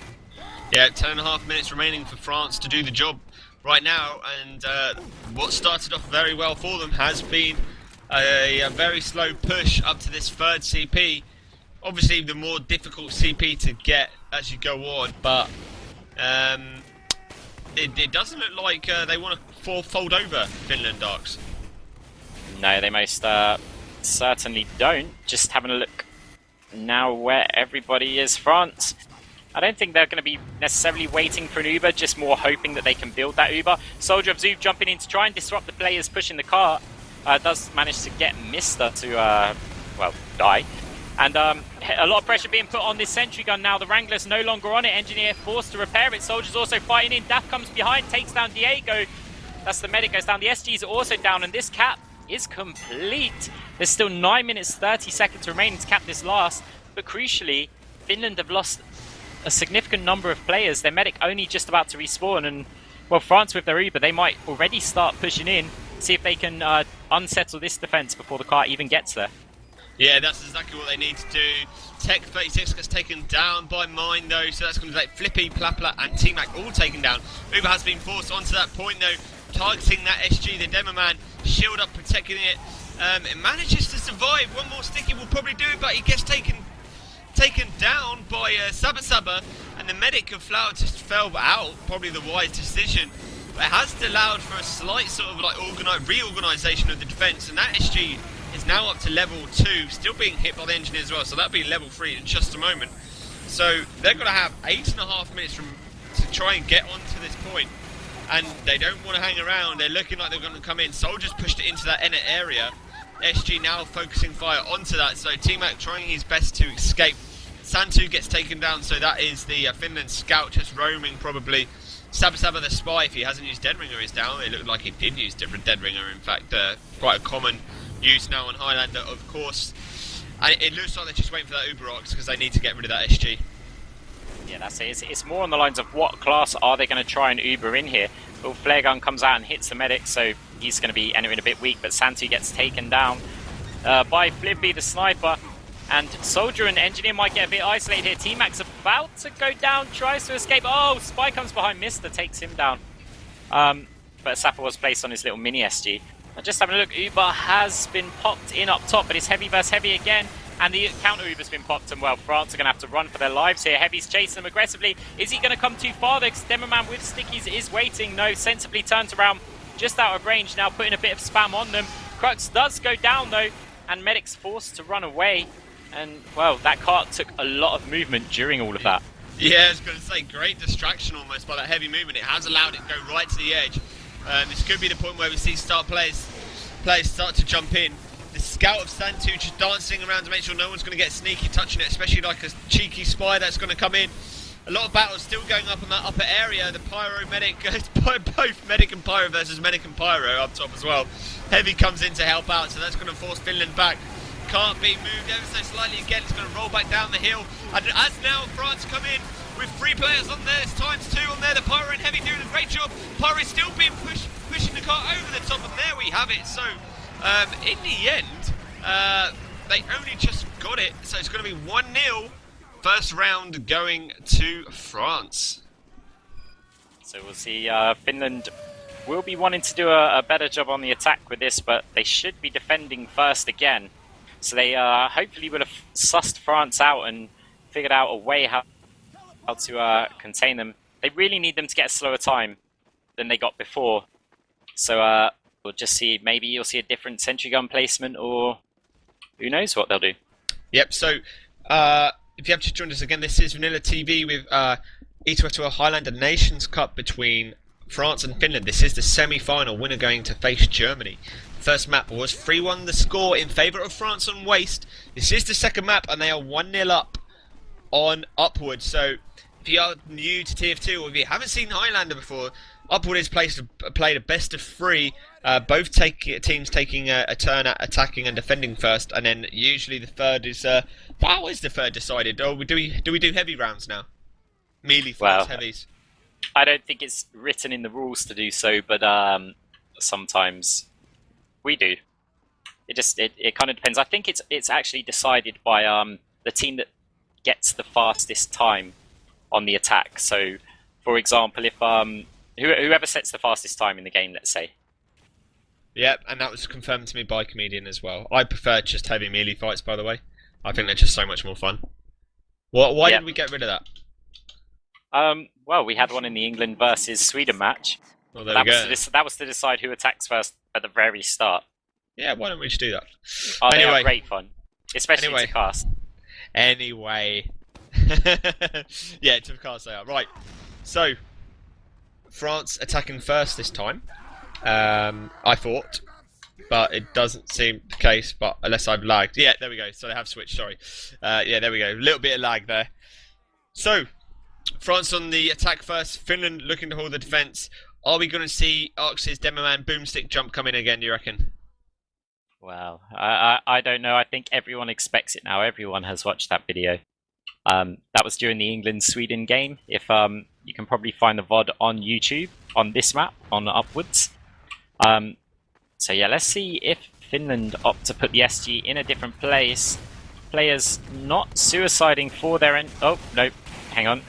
Yeah, 10.5 minutes remaining for France to do the job right now, and what started off very well for them has been a very slow push up to this third CP. Obviously the more difficult CP to get as you go on, but it doesn't look like they want to fold over Finland, Arx. No, they most certainly don't. Just having a look now where everybody is. France, I don't think they're going to be necessarily waiting for an Uber, just more hoping that they can build that Uber. Soldier of Zoob jumping in to try and disrupt the players pushing the cart. Does manage to get Mista to, well, die. And a lot of pressure being put on this sentry gun now. The Wrangler's no longer on it. Engineer forced to repair it. Soldiers also fighting in. Daff comes behind, takes down Diegoo. That's the medic, goes down. The SGs are also down, and this cap is complete. There's still 9 minutes, 30 seconds remaining to cap this last. But crucially, Finland have lost a significant number of players. Their medic only just about to respawn, and well, France with their Uber, they might already start pushing in, see if they can unsettle this defense before the car even gets there. Yeah, that's exactly what they need to do. Tech 36 gets taken down by Mine though, so that's going to be like Flippy, Plapla and T-Mac all taken down. Uber has been forced onto that point though, targeting that SG, the demo man, shield up, protecting it. It manages to survive. One more sticky will probably do it, but he gets taken down by SabaSaba, and the medic of Flaoua just fell out. Probably the wise decision. But it has allowed for a slight sort of like reorganisation of the defence, and that SG is now up to level 2, still being hit by the engineer as well, so that'll be level 3 in just a moment. So they're going to have 8.5 minutes to try and get onto this point, and they don't want to hang around. They're looking like they're going to come in. Soldiers pushed it into that inner area. SG now focusing fire onto that, so T-Mac trying his best to escape. Santtu gets taken down, so that is the Finland scout just roaming probably. SabaSaba the spy, if he hasn't used Dead Ringer, is down. It looked like he did use different Dead Ringer, in fact, quite a common use now on Highlander, of course. And it looks like they're just waiting for that Uber Arx because they need to get rid of that SG. Yeah, that's it. It's more on the lines of what class are they going to try and Uber in here. Well, flare gun comes out and hits the medic, so he's going to be entering a bit weak, but Santtu gets taken down by Flippy, the sniper. And Soldier and Engineer might get a bit isolated here. T-Mac's about to go down, tries to escape. Oh, Spy comes behind Mista, takes him down. But Sapper was placed on his little mini SG. Just having a look, Uber has been popped in up top, but it's heavy versus heavy again. And the counter Uber's been popped, and well, France are going to have to run for their lives here. Heavy's chasing them aggressively. Is he going to come too far? The Demoman with stickies is waiting. No, sensibly turns around just out of range now, putting a bit of spam on them. Crux does go down though, and Medic's forced to run away. And well, that cart took a lot of movement during all of that. Yeah, I was going to say, great distraction almost by that heavy movement. It has allowed it to go right to the edge. This could be the point where we see players start to jump in. the scout of Santtu just dancing around to make sure no one's going to get sneaky touching it, especially like a cheeky spy that's going to come in. A lot of battles still going up in that upper area. The pyro medic goes both medic and pyro versus medic and pyro up top as well. Heavy comes in to help out, so that's going to force Finland back. Can't be moved ever so slightly again. It's going to roll back down the hill. And as now France come in with 3 players on there, it's ×2 on there. The pyro and heavy doing a great job. Pyro is still being pushing the car over the top, and there we have it. So in the end, they only just got it. So it's going to be 1-0. First round going to France. So we'll see. Finland will be wanting to do a better job on the attack with this, but they should be defending first again. So they hopefully would have sussed France out and figured out a way how to contain them. They really need them to get a slower time than they got before. So we'll just see. Maybe you'll see a different sentry gun placement, or who knows what they'll do. Yep. So if you have just joined us again, this is VanillaTV with ETF2L Highlander Nations Cup between France and Finland. This is the semi-final, winner going to face Germany. First map was 3-1 the score in favour of France on Waste. This is the second map and they are 1-0 up on Upward. So if you are new to TF2 or if you haven't seen Highlander before, Upward is played a best of 3, both teams taking a turn at attacking and defending first, and then usually the third is how is the third decided? Oh, do we do heavy rounds now? Melee fights, heavies. I don't think it's written in the rules to do so, but sometimes we do. It kind of depends. I think it's actually decided by the team that gets the fastest time on the attack. So, for example, if whoever sets the fastest time in the game, let's say. Yep, and that was confirmed to me by Comedian as well. I prefer just heavy melee fights, by the way. I think they're just so much more fun. Why did we get rid of that? Well, we had one in the England versus Sweden match. Well, there we go. That was to decide who attacks first at the very start. Yeah, why don't we just do that? Oh, anyway, they are great fun. Especially to cast. Anyway. Yeah, to cast they are. Right, so France attacking first this time. I thought, but it doesn't seem the case. But unless I've lagged, yeah, there we go. So they have switched. Sorry, yeah, there we go. A little bit of lag there. So France on the attack first. Finland looking to hold the defense. Are we going to see Arx's Demo Man boomstick jump come in again? Do you reckon? Well, I don't know. I think everyone expects it now. Everyone has watched that video. That was during the England-Sweden game. If you can probably find the VOD on YouTube on this map, on Upwards. So yeah, let's see if Finland opt to put the SG in a different place. Players not suiciding for their end. Oh, no, hang on.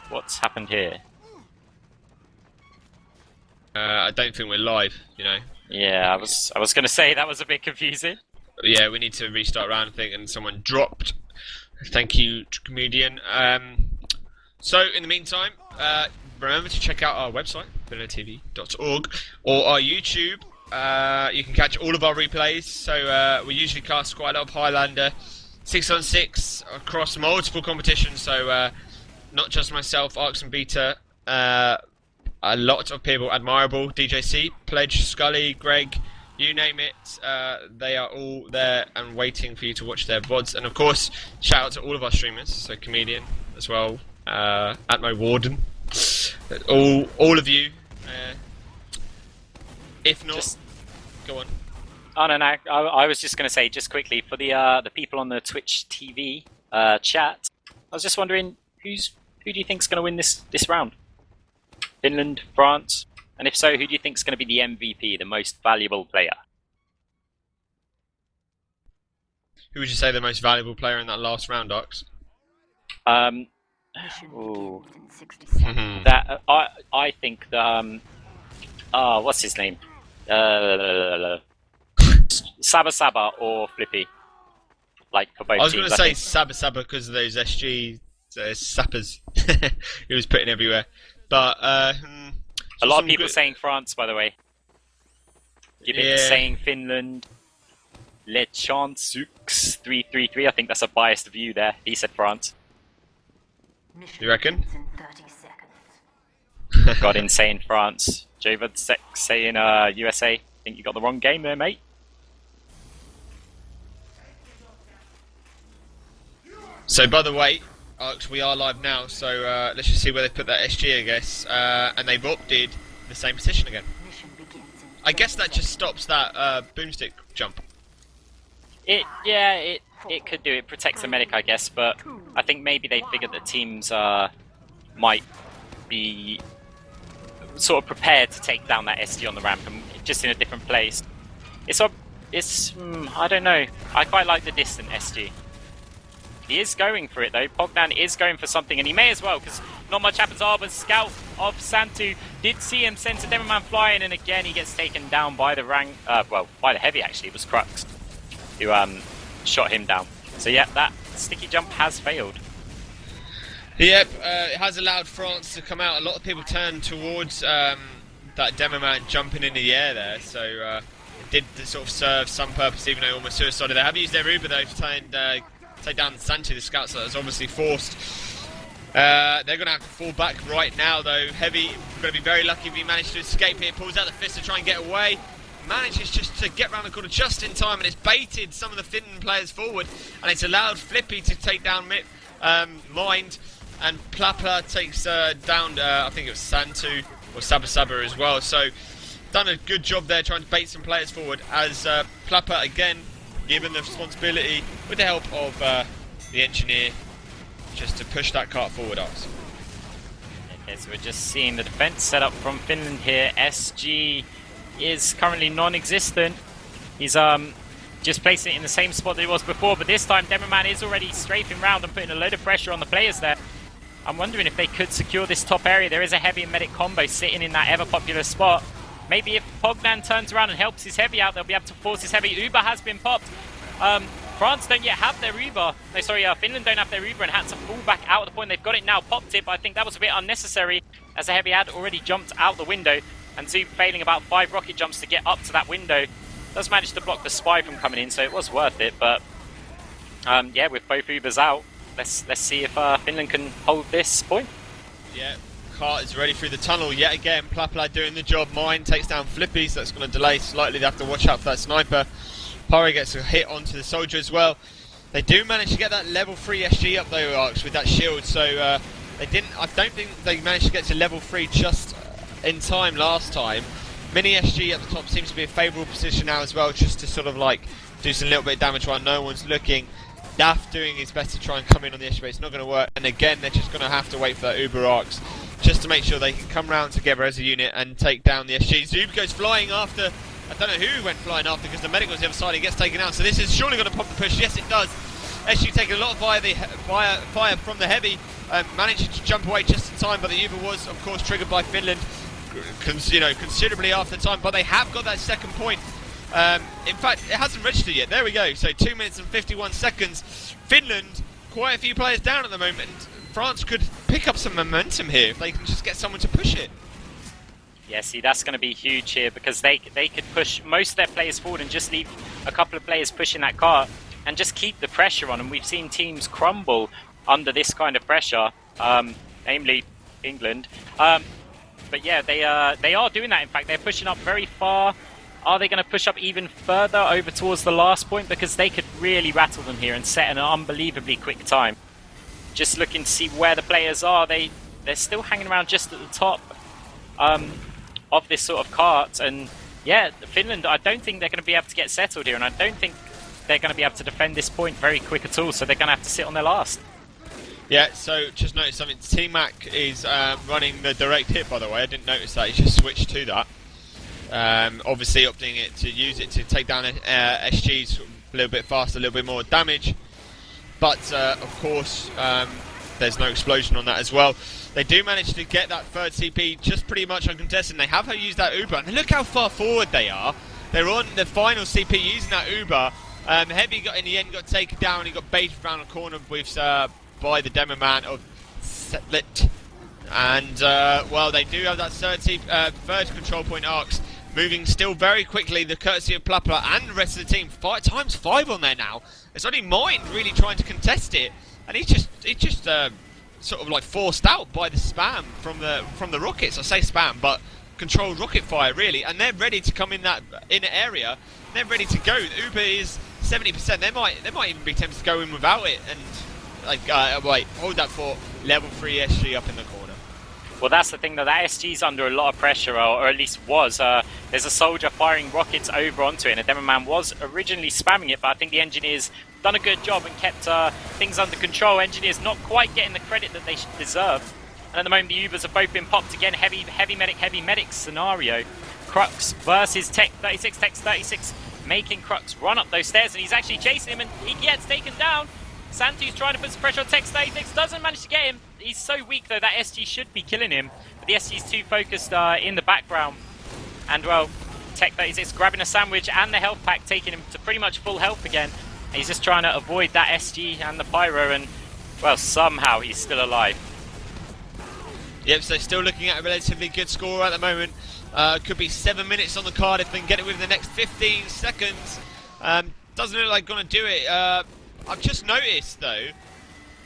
What's happened here? I don't think we're live, you know. Yeah, I was going to say that was a bit confusing. Yeah, we need to restart round, I think, and someone dropped. Thank you, Comedian. So, in the meantime, remember to check out our website, VanillaTV.org, or our YouTube. You can catch all of our replays. So, we usually cast quite a lot of Highlander, 6-on-6 across multiple competitions. So, not just myself, Arx and Beta, a lot of people, Admirable, DJC, Pledge, Scully, Greg, you name it, they are all there and waiting for you to watch their VODs. And of course, shout out to all of our streamers, so Comedian as well, Atmo Warden, all of you. If not, go on. Oh no, I was just going to say, just quickly, for the people on the Twitch TV chat, I was just wondering, who do you think's going to win this round? Finland, France? And if so, who do you think is going to be the MVP, the most valuable player? Who would you say the most valuable player in that last round, Arx? That I think that what's his name? SabaSaba or Flippy. Like for both teams. I was going to say SabaSaba because of those SG sappers he was putting everywhere. But a lot of people saying France, by the way. Gibbons saying Finland. Lechantsux 333. I think that's a biased view there. He said France. You reckon? Got in saying France. Javid saying USA. I think you got the wrong game there, mate. So by the way, Arx, we are live now, so let's just see where they put that SG, I guess. And they've opted the same position again. I guess that just stops that boomstick jump. It could do. It protects the medic, I guess, but I think maybe they figured that teams might be sort of prepared to take down that SG on the ramp and just in a different place. I don't know. I quite like the distant SG. He is going for it though. Pognon is going for something, and he may as well, because not much happens. But scout of Santtu did see him send a Demoman flying, and again he gets taken down by the by the heavy actually. It was Crux who shot him down. So yeah, that sticky jump has failed. Yep, it has allowed France to come out. A lot of people turn towards that Demoman jumping in the air there, so it did sort of serve some purpose, even though almost suicided. They have used their Uber though to try and take down Santtu, the scouts that is obviously forced. They're going to have to fall back right now though. Heavy, going to be very lucky if he managed to escape here. Pulls out the fist to try and get away. Manages just to get round the corner just in time, and it's baited some of the Finland players forward, and it's allowed Flippy to take down Mind, and Plapla takes down, I think it was Santtu or SabaSaba as well. So done a good job there trying to bait some players forward, as Plapla again given the responsibility with the help of the engineer just to push that cart forward. Okay, so we're just seeing the defense set up from Finland here. SG is currently non-existent. He's just placing it in the same spot that it was before, but this time Demoman is already strafing round and putting a load of pressure on the players there. I'm wondering if they could secure this top area. There is a heavy and medic combo sitting in that ever-popular spot. Maybe if Pognon turns around and helps his heavy out, they'll be able to force his heavy. Uber has been popped. France don't yet have their Uber. No, sorry, Finland don't have their Uber and had to fall back out of the point. They've got it now, popped it, but I think that was a bit unnecessary as the heavy had already jumped out the window, and Zoob failing about 5 rocket jumps to get up to that window. Does manage to block the spy from coming in, so it was worth it, but yeah, with both Ubers out, let's see if Finland can hold this point. Yeah. Cart is ready through the tunnel yet again. Plapla doing the job. Mine takes down Flippy, so that's going to delay slightly. They have to watch out for that sniper. Pari gets a hit onto the soldier as well. They do manage to get that level 3 SG up though, Arx, with that shield. So they didn't. I don't think they managed to get to level 3 just in time last time. Mini SG at the top seems to be a favourable position now as well, just to sort of like do some little bit of damage while no one's looking. Daff doing his best to try and come in on the SG, but it's not going to work. And again, they're just going to have to wait for that Uber Arx, just to make sure they can come round together as a unit and take down the SG. Zoob goes flying after. I don't know who went flying after, because the medic was the other side. He gets taken out. So this is surely going to pop the push. Yes, it does. SG taking a lot of fire from the heavy, managing to jump away just in time. But the Uber was, of course, triggered by Finland, considerably after the time. But they have got that second point. In fact, it hasn't registered yet. There we go. So 2 minutes and 51 seconds. Finland, quite a few players down at the moment. France could pick up some momentum here if they can just get someone to push it. Yeah, see, that's going to be huge here, because they could push most of their players forward and just leave a couple of players pushing that cart and just keep the pressure on. And we've seen teams crumble under this kind of pressure, namely England. But yeah, they are doing that. In fact, they're pushing up very far. Are they going to push up even further over towards the last point? Because they could really rattle them here and set an unbelievably quick time. Just looking to see where the players are. They're still hanging around just at the top of this sort of cart. And yeah, Finland, I don't think they're going to be able to get settled here. And I don't think they're going to be able to defend this point very quick at all. So they're going to have to sit on their last. Yeah, so just noticed something. T-Mac is running the direct hit, by the way. I didn't notice that. He just switched to that. Obviously opting it to use it to take down SGs a little bit faster, a little bit more damage. But of course, there's no explosion on that as well. They do manage to get that third CP just pretty much uncontested. And they have used that Uber, and look how far forward they are. They're on the final CP using that Uber. Heavy got in the end got taken down. He got baited around the corner with by the demo man of Setlet. And well, they do have that third control point. Arx moving still very quickly, the courtesy of Plapla and the rest of the team. 5x5 on there now. It's only Mind really trying to contest it, and he's just sort of like forced out by the spam from the rockets. I say spam, but controlled rocket fire really, and they're ready to come in that inner area. They're ready to go. Uber is 70%. They might even be tempted to go in without it, and Like, wait, hold that for level 3 SG up in the corner. Well, that's the thing, though. That SG's under a lot of pressure, or at least was. There's a soldier firing rockets over onto it, and the Demoman was originally spamming it, but I think the engineers done a good job and kept things under control. Engineers not quite getting the credit that they deserve. And at the moment, the Ubers have both been popped again. Heavy medic scenario. Crux versus Tech 36. Tech 36 making Crux run up those stairs, and he's actually chasing him, and he gets taken down. Santtu's trying to put some pressure on Tech 36, doesn't manage to get him. He's so weak, though, that SG should be killing him. But the SG's too focused in the background. And, well, Tech 36 grabbing a sandwich and the health pack, taking him to pretty much full health again. And he's just trying to avoid that SG and the Pyro, and, well, somehow he's still alive. Yep, so still looking at a relatively good score at the moment. Could be 7 minutes on the card if they can get it within the next 15 seconds. Doesn't look like going to do it. I've just noticed, though,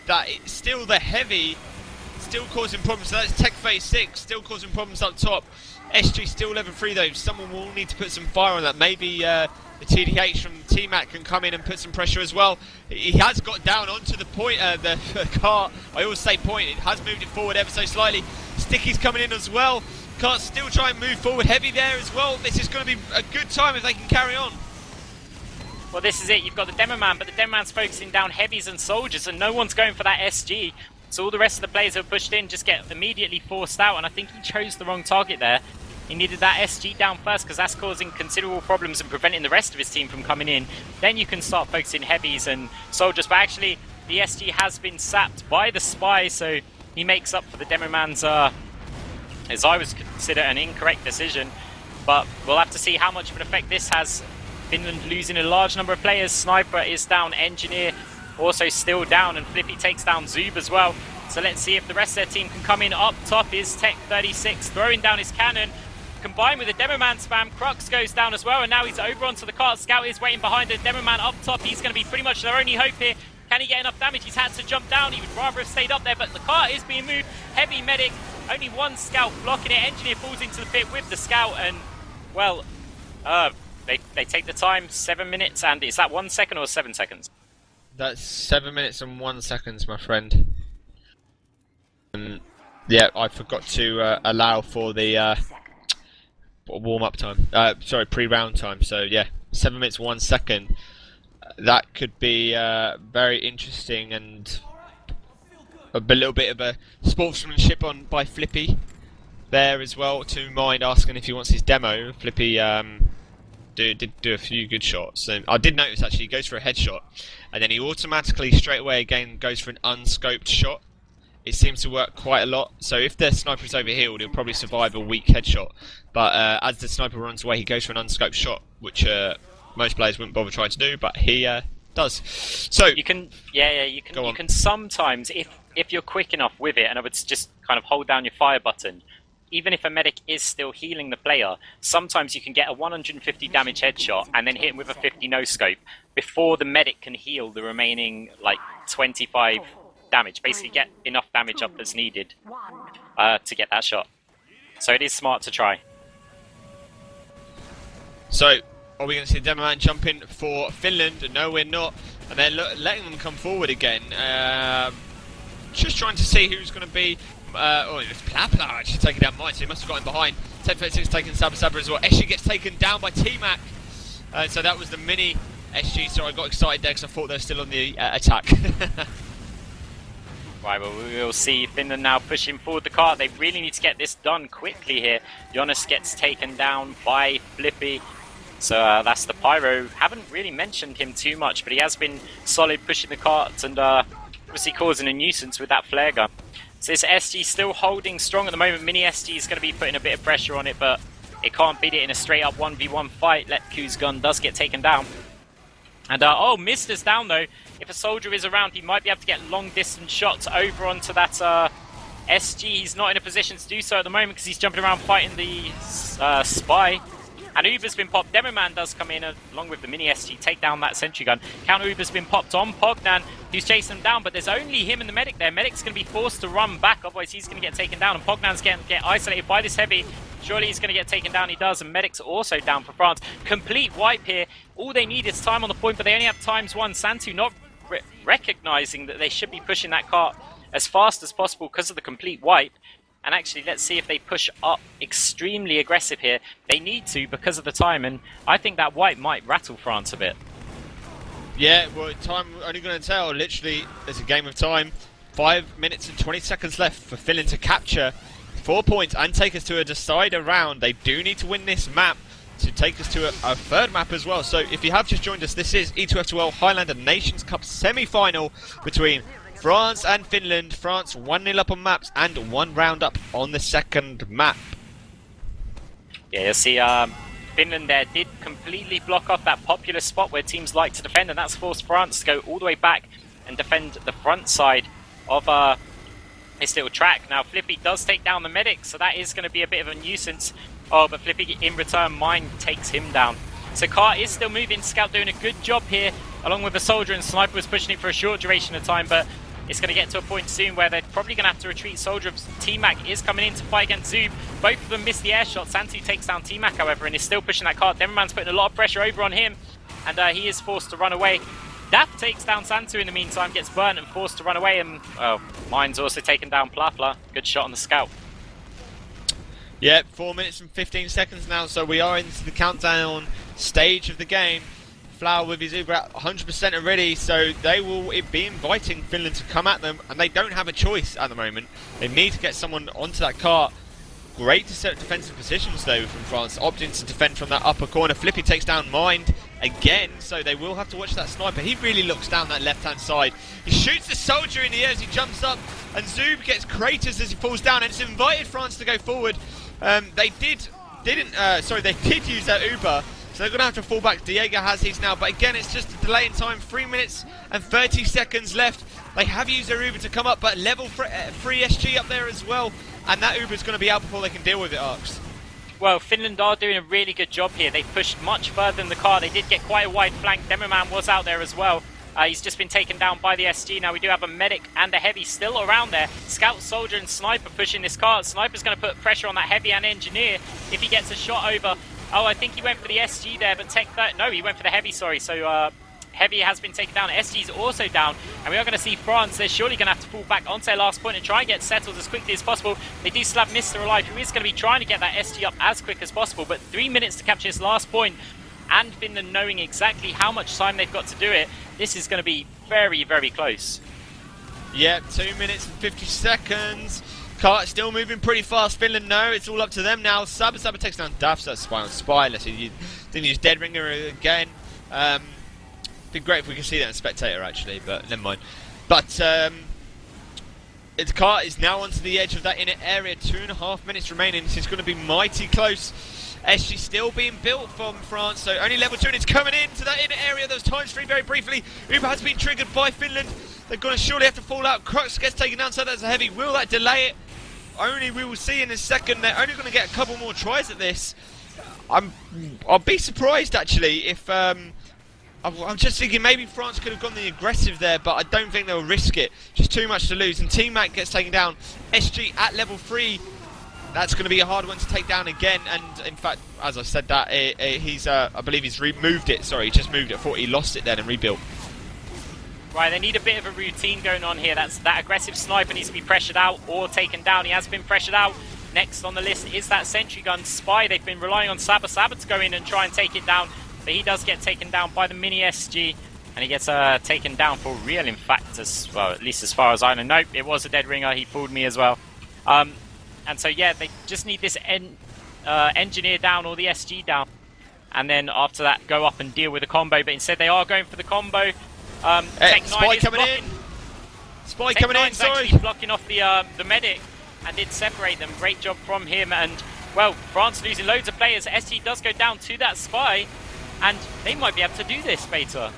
that it's still the heavy still causing problems. So that's Tech Phase 6 still causing problems up top. SG still level 3, though. Someone will need to put some fire on that. Maybe the TDH from T-Mac can come in and put some pressure as well. He has got down onto the point, the cart. I always say point. It has moved it forward ever so slightly. Sticky's coming in as well. Can't still try and move forward. Heavy there as well. This is going to be a good time if they can carry on. Well, this is it. You've got the Demoman, but the Demoman's focusing down heavies and soldiers, and no one's going for that SG. So all the rest of the players who are pushed in just get immediately forced out, and I think he chose the wrong target there. He needed that SG down first, because that's causing considerable problems and preventing the rest of his team from coming in. Then you can start focusing heavies and soldiers, but actually the SG has been sapped by the spy, so he makes up for the Demoman's, as I would consider, an incorrect decision. But we'll have to see how much of an effect this has. Finland losing a large number of players. Sniper is down, Engineer also still down, and Flippy takes down Zoob as well. So let's see if the rest of their team can come in. Up top is Tech 36 throwing down his cannon. Combined with the Demoman spam, Crux goes down as well, and now he's over onto the cart. Scout is waiting behind the Demoman up top. He's going to be pretty much their only hope here. Can he get enough damage? He's had to jump down. He would rather have stayed up there, but the cart is being moved. Heavy medic, only one scout blocking it. Engineer falls into the pit with the scout, and, well, they take the time, 7 minutes, and is that 1 second or 7 seconds? That's 7 minutes and 1 second, my friend. Yeah, I forgot to allow for the warm-up time. Sorry, pre-round time. So yeah, 7 minutes 1 second. That could be very interesting, and a little bit of a sportsmanship on by Flippy there as well. To mind asking if he wants his demo. Flippy did do a few good shots. And I did notice actually he goes for a headshot, and then he automatically straight away again goes for an unscoped shot. It seems to work quite a lot. So if the sniper is overhealed, he'll probably survive a weak headshot. But as the sniper runs away, he goes for an unscoped shot, which most players wouldn't bother trying to do, but he does. So you can, you can sometimes, if you're quick enough with it, and I would just kind of hold down your fire button. Even if a medic is still healing the player, sometimes you can get a 150 damage headshot and then hit him with a 50 no-scope before the medic can heal the remaining, like, 25 damage. Basically get enough damage up as needed to get that shot. So it is smart to try. So, are we going to see the Demoman jump in for Finland? No, we're not. And they're letting them come forward again. Just trying to see who's going to be... it's Plapla actually taking down mine, so he must have got him behind. 1036 taking SabaSaba as well. SG gets taken down by T-Mac. So that was the mini SG, so I got excited there because I thought they were still on the attack. Right, well, we will see Finland now pushing forward the cart. They really need to get this done quickly here. Yonus gets taken down by Flippy. So that's the Pyro. Haven't really mentioned him too much, but he has been solid pushing the cart and obviously causing a nuisance with that flare gun. So this SG still holding strong at the moment. Mini SG is going to be putting a bit of pressure on it, but it can't beat it in a straight up 1v1 fight. Letku's gun does get taken down. And Mista's down though. If a soldier is around, he might be able to get long distance shots over onto that SG. He's not in a position to do so at the moment because he's jumping around fighting the spy. And Uber's been popped. Demoman does come in along with the mini SG, take down that sentry gun. Counter Uber's been popped on Pognon, who's chasing him down, but there's only him and the medic there. Medic's going to be forced to run back, otherwise he's going to get taken down, and Pognon's going to get isolated by this heavy. Surely he's going to get taken down, he does, and Medic's also down for France. Complete wipe here. All they need is time on the point, but they only have times one. Santtu not recognizing that they should be pushing that cart as fast as possible because of the complete wipe. And actually, let's see if they push up extremely aggressive here. They need to because of the time, and I think that wipe might rattle France a bit. Yeah, well, time only going to tell. Literally, there's a game of time. 5 minutes and 20 seconds left for Finland to capture 4 points and take us to a decider round. They do need to win this map to take us to a third map as well. So if you have just joined us, this is ETF2L Highlander Nations Cup semi-final between France and Finland. France 1-0 up on maps and 1 round up on the second map. Yeah, you'll see Finland there did completely block off that popular spot where teams like to defend, and that's forced France to go all the way back and defend the front side of this little track. Now Flippy does take down the medic, so that is going to be a bit of a nuisance. Oh, but Flippy in return, mine takes him down. So Car is still moving, Scout doing a good job here, along with the soldier, and Sniper was pushing it for a short duration of time, but it's going to get to a point soon where they're probably going to have to retreat. Soldier of T-Mac is coming in to fight against Zoob. Both of them miss the air shot. Santtu takes down T-Mac, however, and is still pushing that cart. Demerman's putting a lot of pressure over on him, and he is forced to run away. Daff takes down Santtu in the meantime, gets burnt and forced to run away, and mine's also taken down Plapla. Good shot on the scout. Yeah, 4 minutes and 15 seconds now, so we are into the countdown stage of the game. Flaoua with his Uber at 100% already, so they will be inviting Finland to come at them, and they don't have a choice at the moment. They need to get someone onto that cart. Great to set defensive positions though from France, opting to defend from that upper corner. Flippy takes down Mind again, so they will have to watch that sniper. He really looks down that left-hand side. He shoots the soldier in the air as he jumps up, and Zoob gets craters as he falls down, and it's invited France to go forward. They did use their Uber, so they're going to have to fall back. Diegoo has his now, but again, it's just a delay in time. 3 minutes and 30 seconds left. They have used their Uber to come up, but level 3 SG up there as well, and that Uber's going to be out before they can deal with it, Arx. Well, Finland are doing a really good job here. They pushed much further than the car. They did get quite a wide flank. Demerman was out there as well. He's just been taken down by the SG. Now we do have a medic and a heavy still around there. Scout, soldier and sniper pushing this car. Sniper's going to put pressure on that heavy and engineer if he gets a shot over. Oh, I think he went for the SG there, but no, he went for the heavy, sorry. So heavy has been taken down. SG's also down, and we are going to see France. They're surely going to have to fall back onto their last point and try and get settled as quickly as possible. They do still have Mista alive, who is going to be trying to get that SG up as quick as possible, but 3 minutes to capture this last point, and Finland knowing exactly how much time they've got to do it. This is going to be very, very close. Yeah, 2 minutes and 50 seconds. Cart still moving pretty fast. Finland, no, it's all up to them now. SabaSaba takes down Daff, so that's spy on spy. Let's see, didn't use Dead Ringer again. Be great if we could see that in Spectator, actually, but never mind. But its cart is now onto the edge of that inner area. 2.5 minutes remaining. This is going to be mighty close. SG still being built from France, so only level 2, and it's coming into that inner area. Those times 3 very briefly. Uber has been triggered by Finland. They're going to surely have to fall out. Crux gets taken down, so that's a heavy. Will that delay it? Only we will see in a second. They're only going to get a couple more tries at this. I'll be surprised actually if I'm just thinking maybe France could have gone the aggressive there, but I don't think they'll risk it. Just too much to lose. And T-Mac gets taken down. SG at level 3. That's going to be a hard one to take down again. And in fact, as I said that, I believe he's moved it. Sorry, he just moved it. I thought he lost it then and rebuilt. Right, they need a bit of a routine going on here. That aggressive sniper needs to be pressured out or taken down. He has been pressured out. Next on the list is that sentry gun spy. They've been relying on SabaSaba to go in and try and take it down. But he does get taken down by the mini SG. And he gets taken down for real, in fact, at least as far as I know. Nope, it was a dead ringer. He fooled me as well. And so, yeah, they just need this engineer down or the SG down. And then after that, go up and deal with the combo. But instead, they are going for the combo. Spy coming in. Spy coming in, sorry. Actually blocking off the medic and did separate them. Great job from him. And, well, France losing loads of players. SG does go down to that spy. And they might be able to do this, Beta.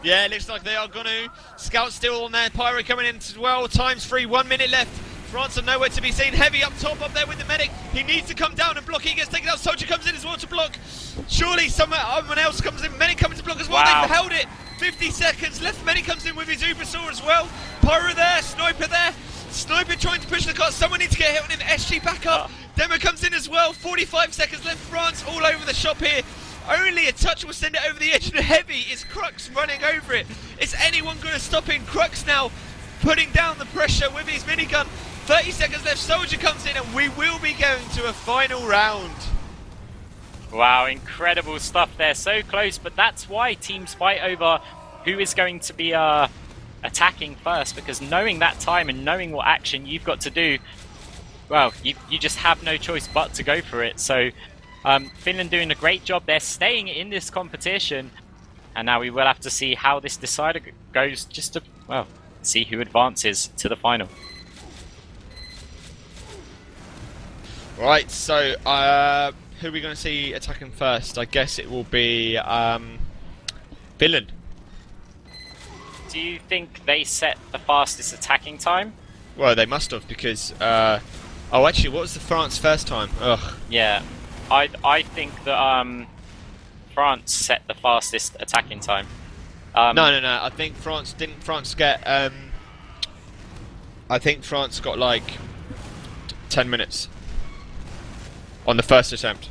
Yeah, it looks like they are going to. Scout still on there. Pyro coming in as well. Times 3, 1 minute left. France are nowhere to be seen. Heavy up top up there with the medic. He needs to come down and block. He gets taken out. Soldier comes in as well to block. Surely someone else comes in. Medic comes to block as well. Wow. They've held it. 50 seconds left. Medic comes in with his Ubersaw as well. Pyro there. Sniper there. Sniper trying to push the car. Someone needs to get hit on him. SG back up. Demo comes in as well. 45 seconds left. France all over the shop here. Only a touch will send it over the edge of the heavy. Is Crux running over it? Is anyone going to stop him? Crux now putting down the pressure with his minigun. 30 seconds left. Soldier comes in and we will be going to a final round. Wow, incredible stuff there. So close, but that's why teams fight over who is going to be attacking first, because knowing that time and knowing what action you've got to do, well, you just have no choice but to go for it. So Finland doing a great job. They're staying in this competition, and now we will have to see how this decider goes, just to, well, see who advances to the final. Right, so who are we going to see attacking first? I guess it will be Finland. Do you think they set the fastest attacking time? Well, they must have, because oh, actually, what was the France first time? Ugh. Yeah, I think that France set the fastest attacking time. No. I think France didn't. France get. I think France got like 10 minutes on the first attempt.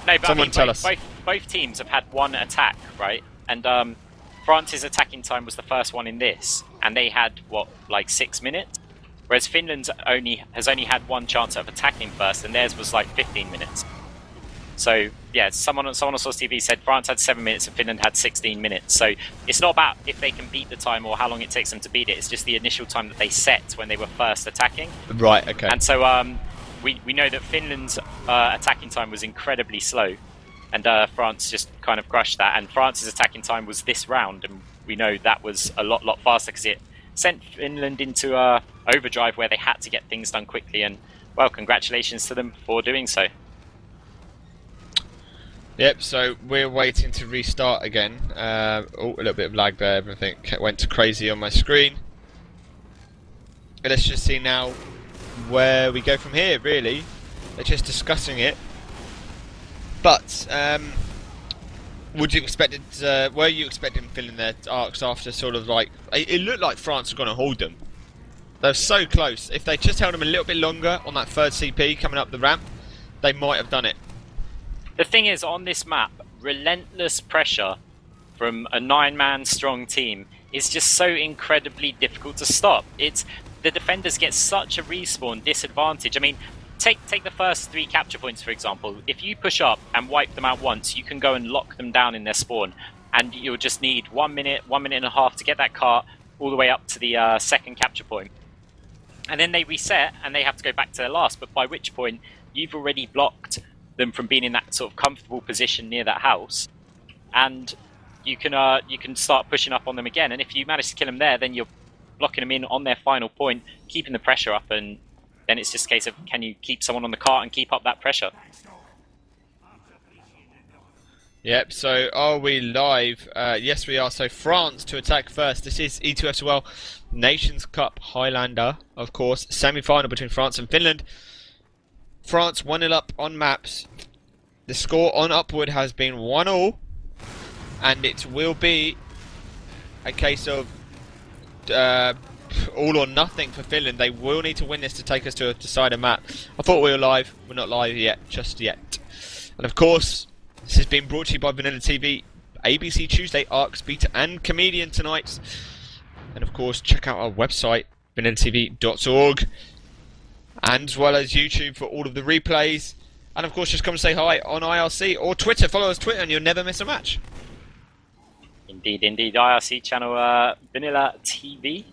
No, but Someone tell us. Both teams have had one attack, right? And France's attacking time was the first one in this, and they had what, like 6 minutes, whereas Finland's has only had one chance of attacking first, and theirs was like 15 minutes. So yeah, someone on Source TV said France had 7 minutes and Finland had 16 minutes. So it's not about if they can beat the time or how long it takes them to beat it. It's just the initial time that they set when they were first attacking. Right. Okay. And so we know that Finland's attacking time was incredibly slow, and France just kind of crushed that. And France's attacking time was this round, and we know that was a lot faster because it sent Finland into overdrive where they had to get things done quickly. And well, congratulations to them for doing so. Yep, so we're waiting to restart again. Oh, a little bit of lag there. Everything went crazy on my screen. But let's just see now where we go from here, really. They're just discussing it. But, would you expect it, were you expecting Finland their Arx after sort of like... It looked like France were going to hold them. They were so close. If they just held them a little bit longer on that third CP coming up the ramp, they might have done it. The thing is, on this map, relentless pressure from a 9-man strong team is just so incredibly difficult to stop. The defenders get such a respawn disadvantage. I mean, take the first 3 capture points, for example. If you push up and wipe them out once, you can go and lock them down in their spawn, and you'll just need 1 minute and a half to get that cart all the way up to the second capture point. And then they reset, and they have to go back to their last, but by which point, you've already blocked them from being in that sort of comfortable position near that house, and you can start pushing up on them again. And if you manage to kill them there, then you're blocking them in on their final point, keeping the pressure up, and then it's just a case of can you keep someone on the cart and keep up that pressure. Yep, so are we live? Yes, we are. So France to attack first. This is ETF2L Nations Cup Highlander, of course, semi-final between France and Finland. France 1-0 up on maps. The score on Upward has been 1-1, and it will be a case of all or nothing for Finland. They will need to win this to take us to a decider map. I thought we were live. We're not live yet, just yet. And of course, this has been brought to you by VanillaTV, ABC Tuesday, Arx, Beta, and Comedian tonight. And of course, check out our website, VanillaTV.org. And as well as YouTube for all of the replays. And of course, just come and say hi on IRC or Twitter. Follow us Twitter and you'll never miss a match. Indeed. IRC channel VanillaTV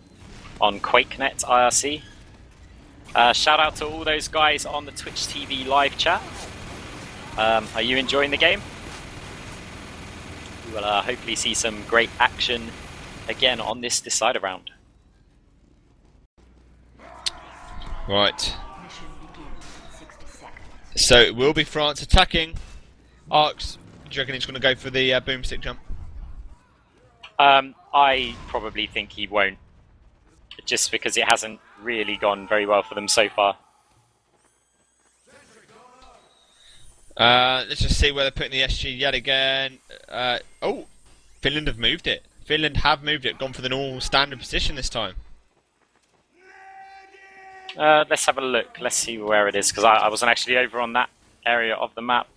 on QuakeNet IRC. Shout out to all those guys on the Twitch TV live chat. Are you enjoying the game? We will hopefully see some great action again on this decider round. Right. So it will be France attacking. Arx, do you reckon he's going to go for the boomstick jump? I probably think he won't, just because it hasn't really gone very well for them so far. Let's just see where they're putting the SG yet again. Oh, Finland have moved it. Gone for the normal standard position this time. Let's have a look. Let's see where it is, because I wasn't actually over on that area of the map.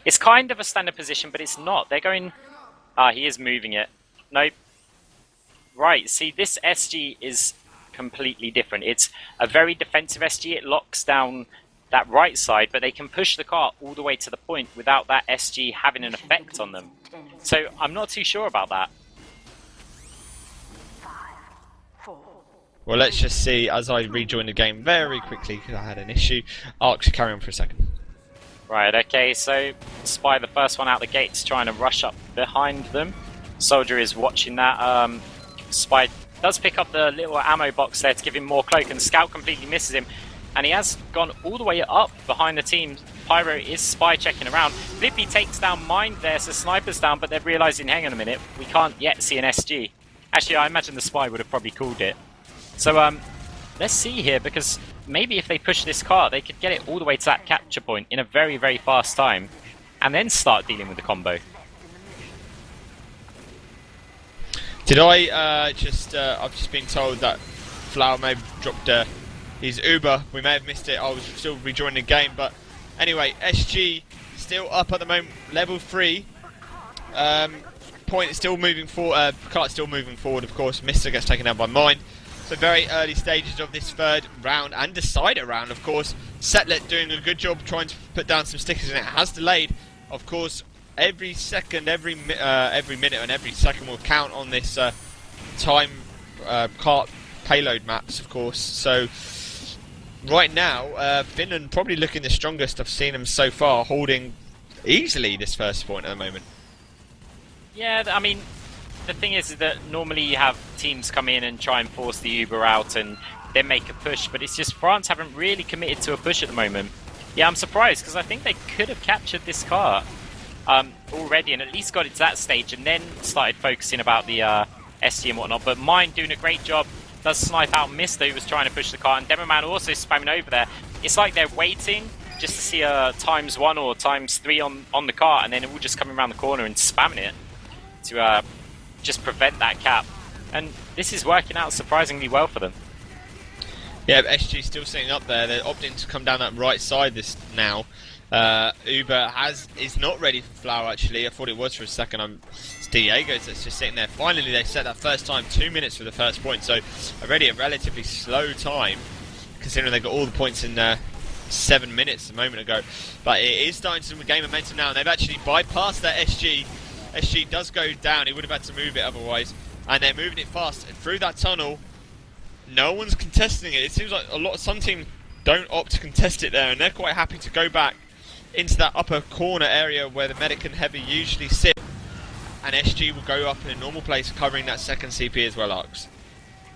It's kind of a standard position, but it's not. They're going... Ah, he is moving it. Nope. Right, see, this SG is completely different. It's a very defensive SG. It locks down that right side, but they can push the car all the way to the point without that SG having an effect on them. So I'm not too sure about that. Well, let's just see as I rejoin the game very quickly because I had an issue. Arx, carry on for a second. Right, okay, so Spy, the first one out the gates, trying to rush up behind them. Soldier is watching that. Spy does pick up the little ammo box there to give him more cloak, and Scout completely misses him. And he has gone all the way up behind the team. Pyro is spy checking around. Flippy takes down Mind there, so Sniper's down, but they're realising, hang on a minute, we can't yet see an SG. Actually, I imagine the Spy would have probably called it. So, let's see here, because maybe if they push this car, they could get it all the way to that capture point in a very, very fast time, and then start dealing with the combo. Did I I've just been told that Flaoua may have dropped his Uber. We may have missed it. I was still rejoining the game, but anyway, SG still up at the moment, level 3. Point is still moving forward. Cart's still moving forward, of course. Mista gets taken down by Mind. So very early stages of this third round and decider round, of course. Setlet doing a good job trying to put down some stickers, and it has delayed. Of course, every second, every minute, and every second will count on this time cart payload maps, of course. So right now, Finland probably looking the strongest I've seen them so far, holding easily this first point at the moment. Yeah, I mean, the thing is that normally you have teams come in and try and force the Uber out and then make a push, but it's just France haven't really committed to a push at the moment. Yeah, I'm surprised, because I think they could have captured this car already and at least got it to that stage and then started focusing about the SG and whatnot. But Mind doing a great job, does snipe out Mista, who was trying to push the car, and Demoman also spamming over there. It's like they're waiting just to see a ×1 or ×3 on the car, and then it will just come around the corner and spamming it to just prevent that cap. And this is working out surprisingly well for them. Yeah, but SG still sitting up there. They're opting to come down that right side this now. Uber is not ready for Flaoua, actually. I thought it was for a second. It's Diegoo that's just sitting there. Finally, they set that first time, 2 minutes for the first point. So already a relatively slow time, considering they got all the points in 7 minutes a moment ago. But it is starting to gain momentum now, and they've actually bypassed that SG. SG does go down. He would have had to move it otherwise, and they're moving it fast through that tunnel. No one's contesting it. It seems like some teams don't opt to contest it there, and they're quite happy to go back into that upper corner area where the medic and heavy usually sit, and SG will go up in a normal place covering that second CP as well, Arx.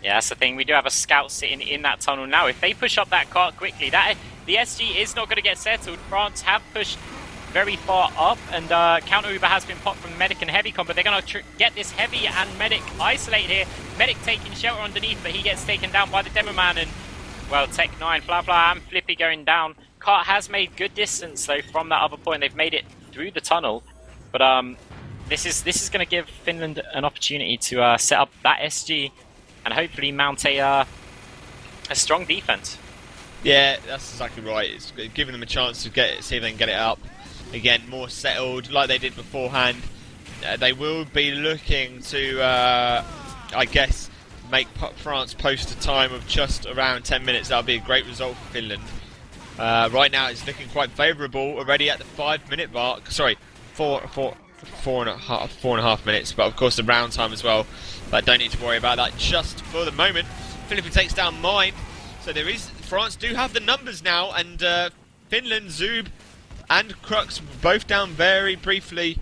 Yeah, that's the thing. We do have a scout sitting in that tunnel now. If they push up that cart quickly, the SG is not going to get settled. France have pushed very far up, and counter Uber has been popped from the medic and heavy combo. They're going to get this heavy and medic isolated here. Medic taking shelter underneath, but he gets taken down by the demo man, and well, Tech 9, Plapla and Flippy going down. Cart has made good distance though from that other point. They've made it through the tunnel, but this is going to give Finland an opportunity to set up that SG and hopefully mount a strong defense. Yeah, that's exactly right. It's giving them a chance to see if they can get it up again, more settled like they did beforehand. They will be looking to, I guess, make France post a time of just around 10 minutes. That'll be a great result for Finland. Right now it's looking quite favourable already at the 5 minute mark. Sorry, four and a half minutes, but of course the round time as well. But don't need to worry about that just for the moment. Flippy takes down Mind. So France do have the numbers now, and Finland, Zoob and Crux both down very briefly.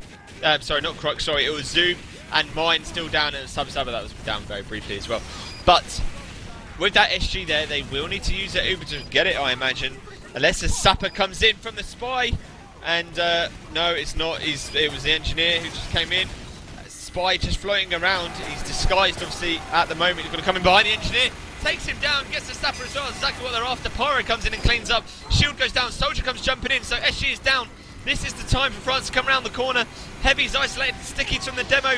Sorry, not Crux, sorry, it was Zoob and Mind still down, and SabaSaba that was down very briefly as well. But with that SG there, they will need to use their Uber to get it, I imagine. Unless a sapper comes in from the spy. And no, it's not. It was the engineer who just came in. Spy just floating around. He's disguised, obviously, at the moment. He's going to come in behind the engineer. Takes him down, gets the sapper as well. Exactly what they're after. Pyro comes in and cleans up. Shield goes down. Soldier comes jumping in. So SG is down. This is the time for France to come around the corner. Heavy's isolated. Sticky's from the demo,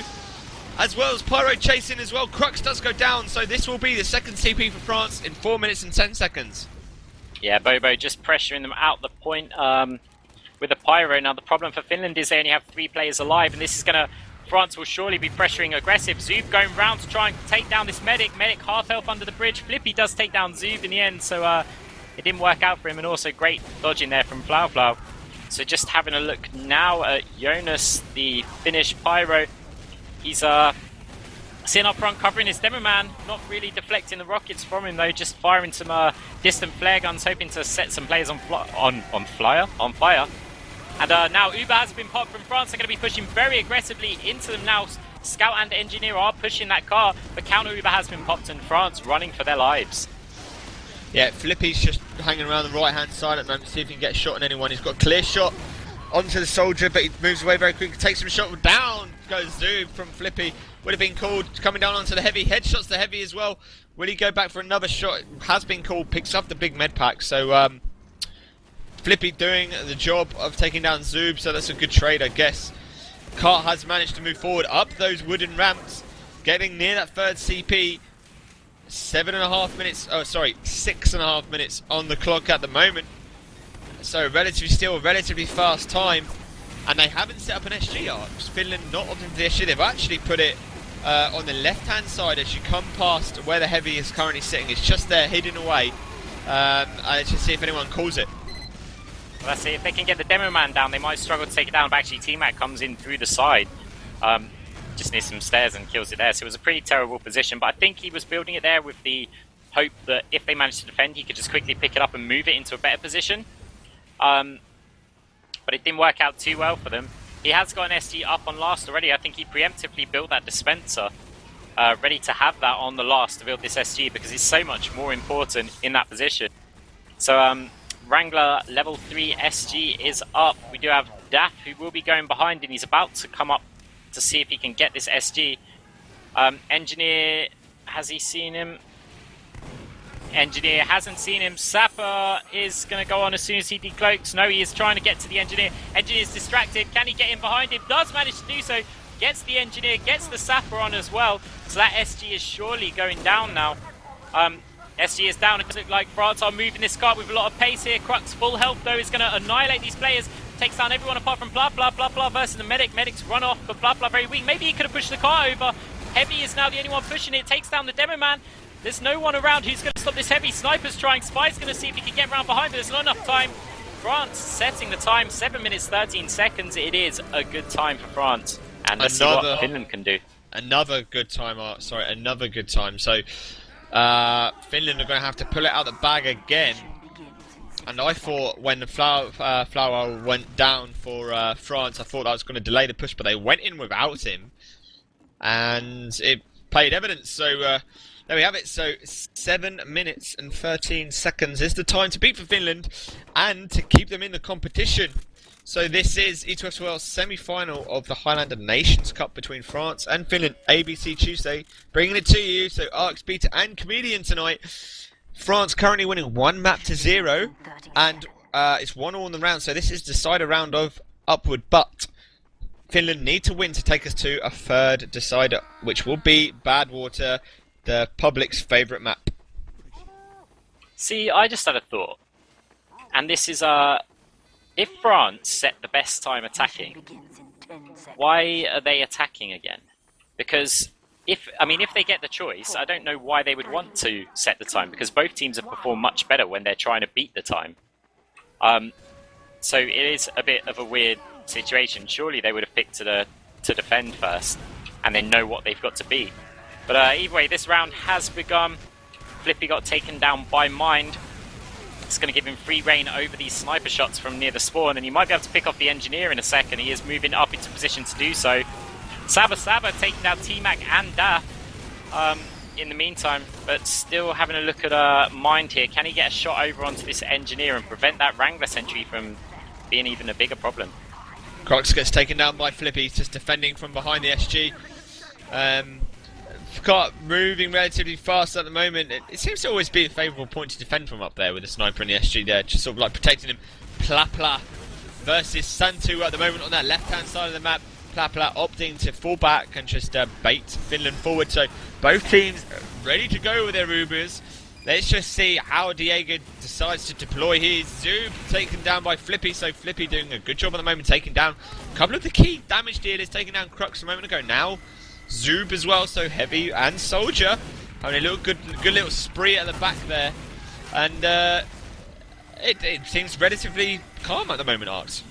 as well as Pyro chasing as well. Crux does go down. So this will be the second CP for France in 4 minutes and 10 seconds. Yeah, Bobo just pressuring them out the point. with a pyro. Now the problem for Finland is they only have 3 players alive, and this is going to... France will surely be pressuring aggressive. Zoob going round to try and take down this medic. Medic half health under the bridge. Flippy does take down Zoob in the end, so it didn't work out for him, and also great dodging there from Flaoua. So just having a look now at Yonus, the Finnish pyro. He's sitting up front covering his demo man, not really deflecting the rockets from him though, just firing some distant flare guns, hoping to set some players on fire. And now Uber has been popped from France. They're going to be pushing very aggressively into them now. Scout and Engineer are pushing that car, but counter Uber has been popped and France running for their lives. Yeah, Flippy's just hanging around the right hand side at the moment, see if he can get a shot on anyone. He's got a clear shot onto the soldier, but he moves away very quickly, takes him a shot, down goes Zoob from Flippy. Would have been called, coming down onto the heavy, headshots the heavy as well. Will he go back for another shot? Has been called, picks up the big med pack, so Flippy doing the job of taking down Zoob, so that's a good trade, I guess. Kart has managed to move forward up those wooden ramps, getting near that third CP. 6.5 minutes on the clock at the moment. So relatively fast time. And they haven't set up an SG Arx. Finland not opting for the SG. They've actually put it on the left-hand side as you come past where the heavy is currently sitting. It's just there, hidden away. Let's just see if anyone calls it. Well, let's see if they can get the demo man down. They might struggle to take it down, but actually T-Mac comes in through the side. Just near some stairs and kills it there. So it was a pretty terrible position, but I think he was building it there with the hope that if they managed to defend, he could just quickly pick it up and move it into a better position. But it didn't work out too well for them. He has got an SG up on last already. I think he preemptively built that dispenser, ready to have that on the last to build this SG, because it's so much more important in that position. So Wrangler level 3 SG is up. We do have Daff, who will be going behind, and he's about to come up to see if he can get this SG. Engineer, has he seen him? Engineer hasn't seen him. Sapper is going to go on as soon as he decloaks. No, he is trying to get to the Engineer. Engineer's distracted. Can he get in behind him? Does manage to do so. Gets the Engineer, gets the Sapper on as well. So that SG is surely going down now. SG is down. It looks like France are moving this car with a lot of pace here. Crux, full health though, is going to annihilate these players. Takes down everyone apart from Plapla. Plapla versus the medic. Medic's run off, but Plapla very weak. Maybe he could have pushed the car over. Heavy is now the only one pushing it. Takes down the demo man. There's no one around who's going to stop this Heavy. Sniper's trying. Spy's going to see if he can get around behind, but there's not enough time. France setting the time, 7 minutes 13 seconds. It is a good time for France. And let's see what Finland can do. Another good time, another good time. So Finland are going to have to pull it out the bag again. And I thought when the Flaoua went down for France, I thought that was going to delay the push, but they went in without him. And it paid evidence. So there we have it. So 7 minutes and 13 seconds is the time to beat for Finland and to keep them in the competition. So this is ETF2L's semi-final of the Highlander Nations Cup between France and Finland. ABC Tuesday, bringing it to you. So Arx, Beta and Comedian tonight. France currently winning 1-0, and it's 1-1 in the round. So this is decider round of upward, but Finland need to win to take us to a third decider, which will be Badwater, the public's favourite map. See, I just had a thought, and this is if France set the best time attacking, why are they attacking again? Because if they get the choice, I don't know why they would want to set the time, because both teams have performed much better when they're trying to beat the time. So it is a bit of a weird situation. Surely they would have picked to defend first, and then know what they've got to beat. But either way, this round has begun. Flippy got taken down by Mind. It's going to give him free reign over these sniper shots from near the spawn, and he might be able to pick off the Engineer in a second. He is moving up into position to do so. SabaSaba taking down T-Mac and Daff in the meantime, but still having a look at Mind here. Can he get a shot over onto this Engineer and prevent that Wrangler sentry from being even a bigger problem? Crux gets taken down by Flippy. He's just defending from behind the SG. Got moving relatively fast at the moment. It seems to always be a favourable point to defend from up there with the sniper and the SG there, just sort of like protecting him. Plapla versus Santtu at the moment on that left-hand side of the map. Plapla opting to fall back and just bait Finland forward. So both teams ready to go with their Ubers. Let's just see how Diegoo decides to deploy his zoob, taken down by Flippy. So Flippy doing a good job at the moment, taking down a couple of the key damage dealers, taking down Crux a moment ago. Now zoob as well, so Heavy and Soldier having a little good little spree at the back there, and it seems relatively calm at the moment, Arx.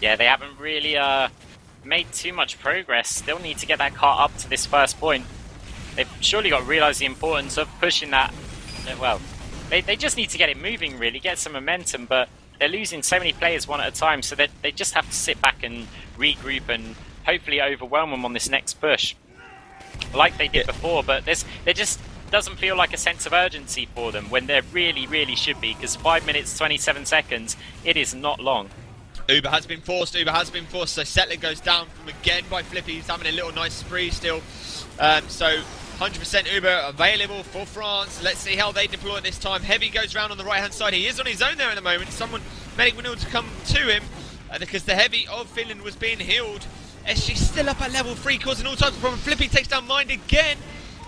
Yeah, they haven't really made too much progress. Still need to get that car up to this first point. They've surely got to realise the importance of pushing that. Well, they just need to get it moving, really, get some momentum, but they're losing so many players one at a time, so they just have to sit back and regroup and hopefully overwhelm them on this next push, like they did before. But there just doesn't feel like a sense of urgency for them when there really should be, because 5 minutes 27 seconds, it is not long. Uber has been forced, so Setlet goes down from again by Flippy. He's having a little nice spree still. So 100% Uber available for France. Let's see how they deploy it this time. Heavy goes round on the right hand side. He is on his own there at the moment. Medic went able to come to him because the Heavy of Finland was being healed. SG still up at level 3, causing all types of problems. Flippy takes down Mind again.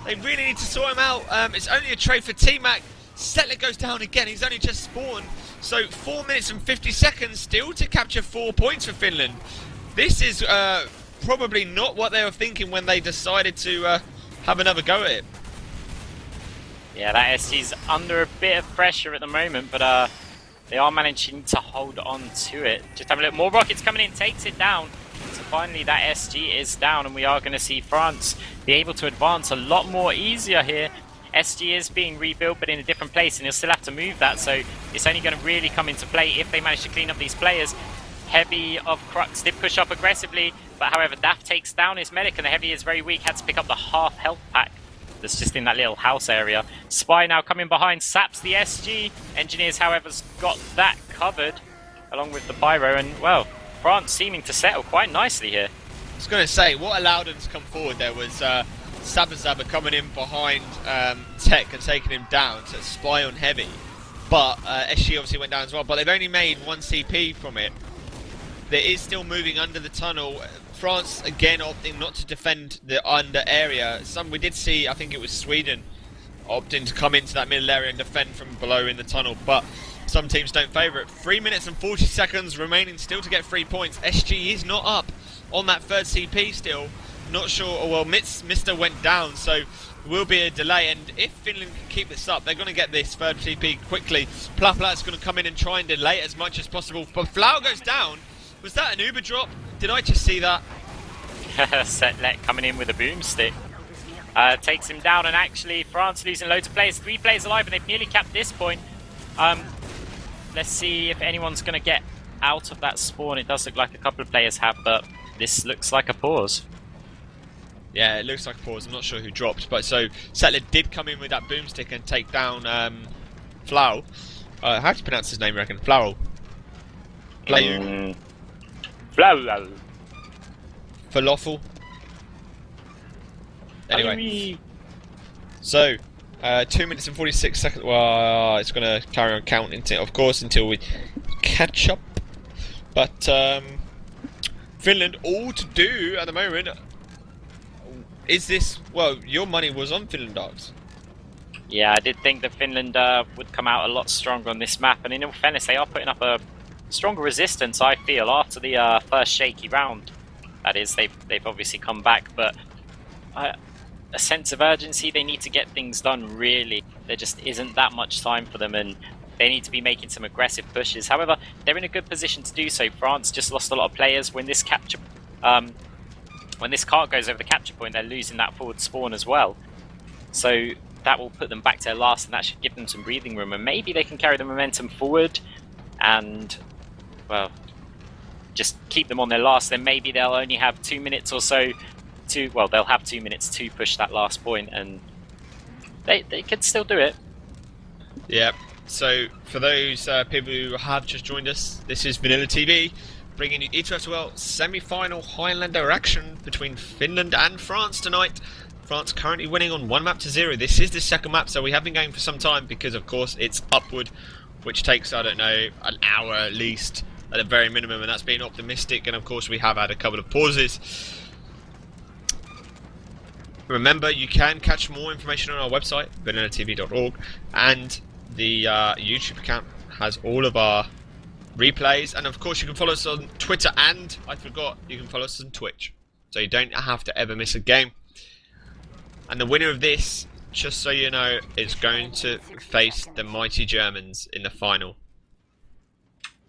They really need to sort him out. It's only a trade for T-Mac. Setlet goes down again. He's only just spawned. So 4 minutes and 50 seconds still to capture 4 points for Finland. This is probably not what they were thinking when they decided to have another go at it. Yeah, that SG's under a bit of pressure at the moment, but they are managing to hold on to it. Just have a look. More rockets coming in, takes it down. So finally that SG is down, and we are going to see France be able to advance a lot more easier here. SG is being rebuilt, but in a different place, and he'll still have to move that, so it's only going to really come into play if they manage to clean up these players. Heavy of Crux did push up aggressively, but however, Daff takes down his medic, and the Heavy is very weak, had to pick up the half health pack that's just in that little house area. Spy now coming behind, saps the SG. Engineers, however, has got that covered, along with the Pyro, and, well, France seeming to settle quite nicely here. I was going to say, what allowed them to come forward there was SabaSaba coming in behind Tech and taking him down to spy on Heavy. But SG obviously went down as well, but they've only made 1 CP from it. There is still moving under the tunnel. France again opting not to defend the under area. We did see, I think it was Sweden, opting to come into that middle area and defend from below in the tunnel, but some teams don't favour it. 3 minutes and 40 seconds remaining still to get 3 points. SG is not up on that third CP still. Not sure, well, Mista went down, so will be a delay, and if Finland can keep this up, they're going to get this third CP quickly. Plapla is going to come in and try and delay it as much as possible, but Flaoua goes down. Was that an Uber drop? Did I just see that? Setlet coming in with a boomstick. Takes him down, and actually France losing loads of players. 3 players alive, and they've nearly capped this point. Let's see if anyone's going to get out of that spawn. It does look like a couple of players have, but this looks like a pause. Yeah, it looks like a pause. I'm not sure who dropped, but so Setlet did come in with that boomstick and take down Flaoua. How do you pronounce his name, I reckon? Flaoua. Flaoua. Flaoua. Falafel. Anyway. So, 2 minutes and 46 seconds. Well, it's going to carry on counting, of course, until we catch up. But Finland, all to do at the moment. Is this, well, your money was on Finland, Arx. Yeah, I did think that Finland would come out a lot stronger on this map, and in all fairness, they are putting up a stronger resistance, I feel, after the first shaky round. That is, they've obviously come back, but a sense of urgency, they need to get things done, really. There just isn't that much time for them, and they need to be making some aggressive pushes. However, they're in a good position to do so. France just lost a lot of players when this capture... when this cart goes over the capture point, they're losing that forward spawn as well. So that will put them back to their last, and that should give them some breathing room, and maybe they can carry the momentum forward and, well, just keep them on their last. Then maybe they'll only have 2 minutes or so to, well, they'll have 2 minutes to push that last point, and they could still do it. Yeah, so for those people who have just joined us, this is VanillaTV, bringing you ETF2L semi-final Highlander action between Finland and France tonight. France currently winning on 1-0. This is the second map, so we have been going for some time because, of course, it's upward, which takes, I don't know, an hour at least, at a very minimum, and that's being optimistic, and of course we have had a couple of pauses. Remember, you can catch more information on our website, VanillaTV.org, and the YouTube account has all of our replays, and of course you can follow us on Twitter, and I forgot, you can follow us on Twitch, so you don't have to ever miss a game. And the winner of this, just so you know, is going to face the mighty Germans in the final.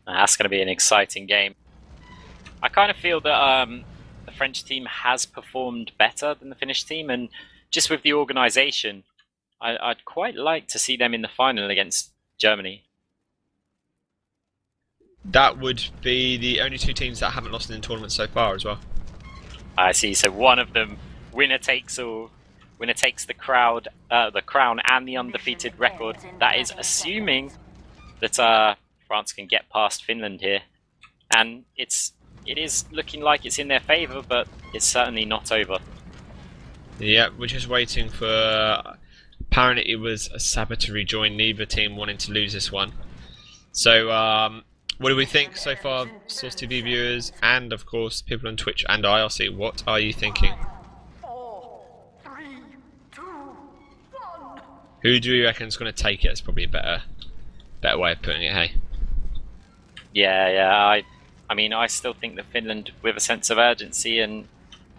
That's going to be an exciting game. I kind of feel that the French team has performed better than the Finnish team, and just with the organisation, I'd quite like to see them in the final against Germany. That would be the only two teams that haven't lost in the tournament so far as well. I see. So one of them, winner takes all. Winner takes the crown and the undefeated record. That is assuming that France can get past Finland here, and it is looking like it's in their favour, but it's certainly not over. Yeah, we're just waiting for. Apparently, it was Sadr to rejoin. Neither team wanting to lose this one. So, what do we think so far, Source TV viewers, and of course people on Twitch and IRC? What are you thinking? 4, 3, 2, 1. Who do you reckon is going to take it? It's probably a better way of putting it. Hey. Yeah. I mean, I still think that Finland, with a sense of urgency, and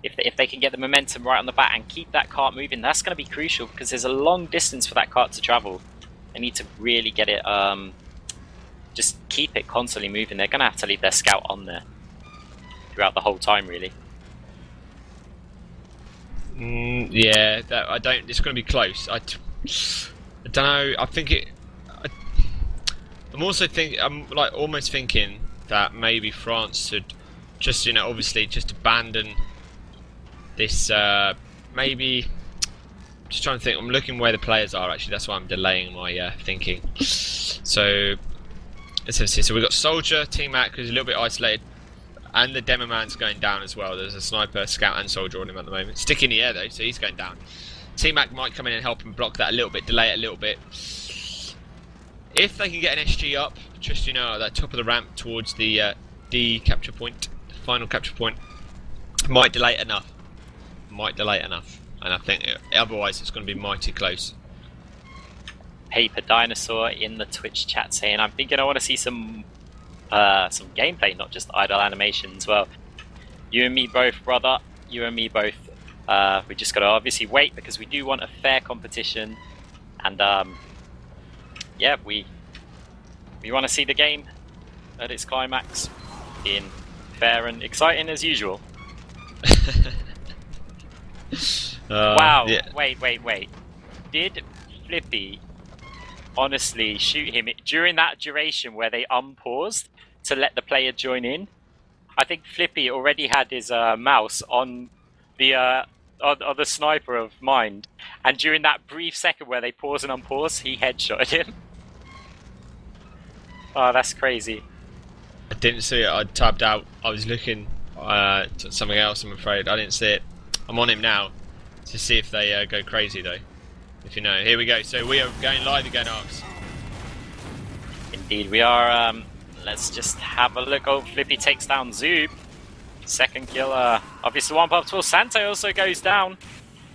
if they can get the momentum right on the bat and keep that cart moving, that's going to be crucial, because there's a long distance for that cart to travel. They need to really get it, just keep it constantly moving. They're going to have to leave their scout on there throughout the whole time, really. Yeah, it's going to be close. I don't know. I think it. I'm like almost thinking that maybe France should just, obviously just abandon this. Maybe just trying to think. I'm looking where the players are. Actually, that's why I'm delaying my thinking. So let's see. So we've got Soldier, T-Mac, who's a little bit isolated, and the Demo Man's going down as well. There's a sniper, scout, and soldier on him at the moment. Stick in the air though, so he's going down. T-Mac might come in and help him block that a little bit, delay it a little bit. If they can get an SG up, just at that top of the ramp towards the D capture point, the final capture point, might delay it enough. And I think otherwise it's going to be mighty close. Paper Dinosaur in the Twitch chat saying, I'm thinking I want to see some gameplay, not just idle animations. Well, you and me both, brother. You and me both. We just got to obviously wait, because we do want a fair competition, and yeah, we want to see the game at its climax in fair and exciting as usual. Wow! Yeah. Wait. Did Flippy honestly shoot him during that duration where they unpaused to let the player join in? I think Flippy already had his mouse on the sniper of Mind, and during that brief second where they pause and unpause, he headshotted him. Oh, that's crazy. I didn't see it. I tabbed out. I was looking at something else, I'm afraid. I didn't see it. I'm on him now to see if they go crazy though. If you know. Here we go. So we are going live again, Arx. Indeed we are. Let's just have a look. Oh, Flippy takes down Zoob. Second kill. Obviously one pop tool. Santtu also goes down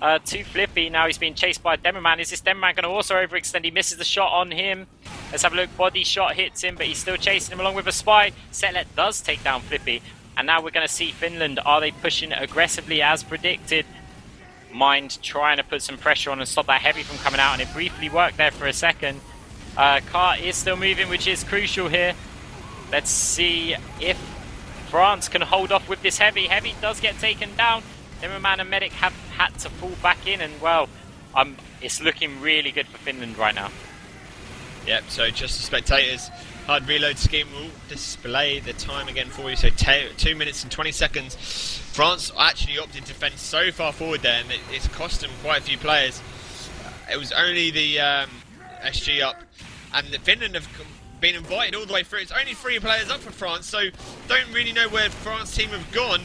to Flippy. Now he's being chased by a Demo Man. Is this Demo Man going to also overextend? He misses the shot on him. Let's have a look. Body shot hits him, but he's still chasing him along with a spy. Setlet does take down Flippy. And now we're going to see Finland. Are they pushing aggressively as predicted? Mind trying to put some pressure on and stop that heavy from coming out, and it briefly worked there for a second. Car is still moving, which is crucial here. Let's see if France can hold off with this heavy. Heavy does get taken down. Zimmerman and Medic have had to fall back in, and well, it's looking really good for Finland right now. Yep, so just the spectators. Hard reload scheme will display the time again for you. So 2 minutes and 20 seconds. France actually opted to fence so far forward there, and it's cost them quite a few players. It was only the SG up, and the Finland have been invited all the way through. It's only 3 players up for France, so don't really know where France team have gone.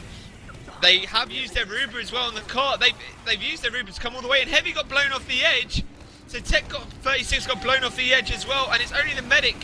They have used their Ruber as well on the cart. They've used their Ruber to come all the way, and Heavy got blown off the edge. So Tech got 36 got blown off the edge as well, and it's only the Medic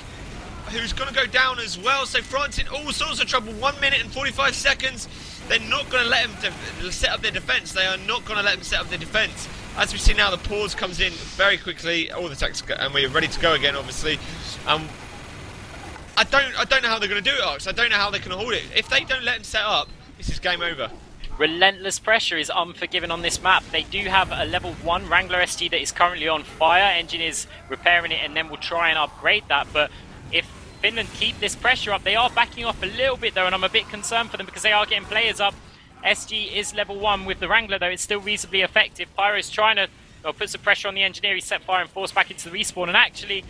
who's going to go down as well. So France in all sorts of trouble. 1 minute and 45 seconds. they're not going to let them set up their defence. They are not going to let them set up their defence. As we see now, the pause comes in very quickly. All the attacks, and we're ready to go again, obviously. I don't know how they're going to do it, Arx. I don't know how they can hold it. If they don't let them set up, this is game over. Relentless pressure is unforgiven on this map. They do have a level 1 Wrangler SG that is currently on fire. Engine is repairing it and then we'll try and upgrade that. But if Finland keep this pressure up, they are backing off a little bit though, and I'm a bit concerned for them because they are getting players up. SG is level 1 with the Wrangler though. It's still reasonably effective. Pyro's trying to put some pressure on the engineer. He set fire and force back into the respawn, and actually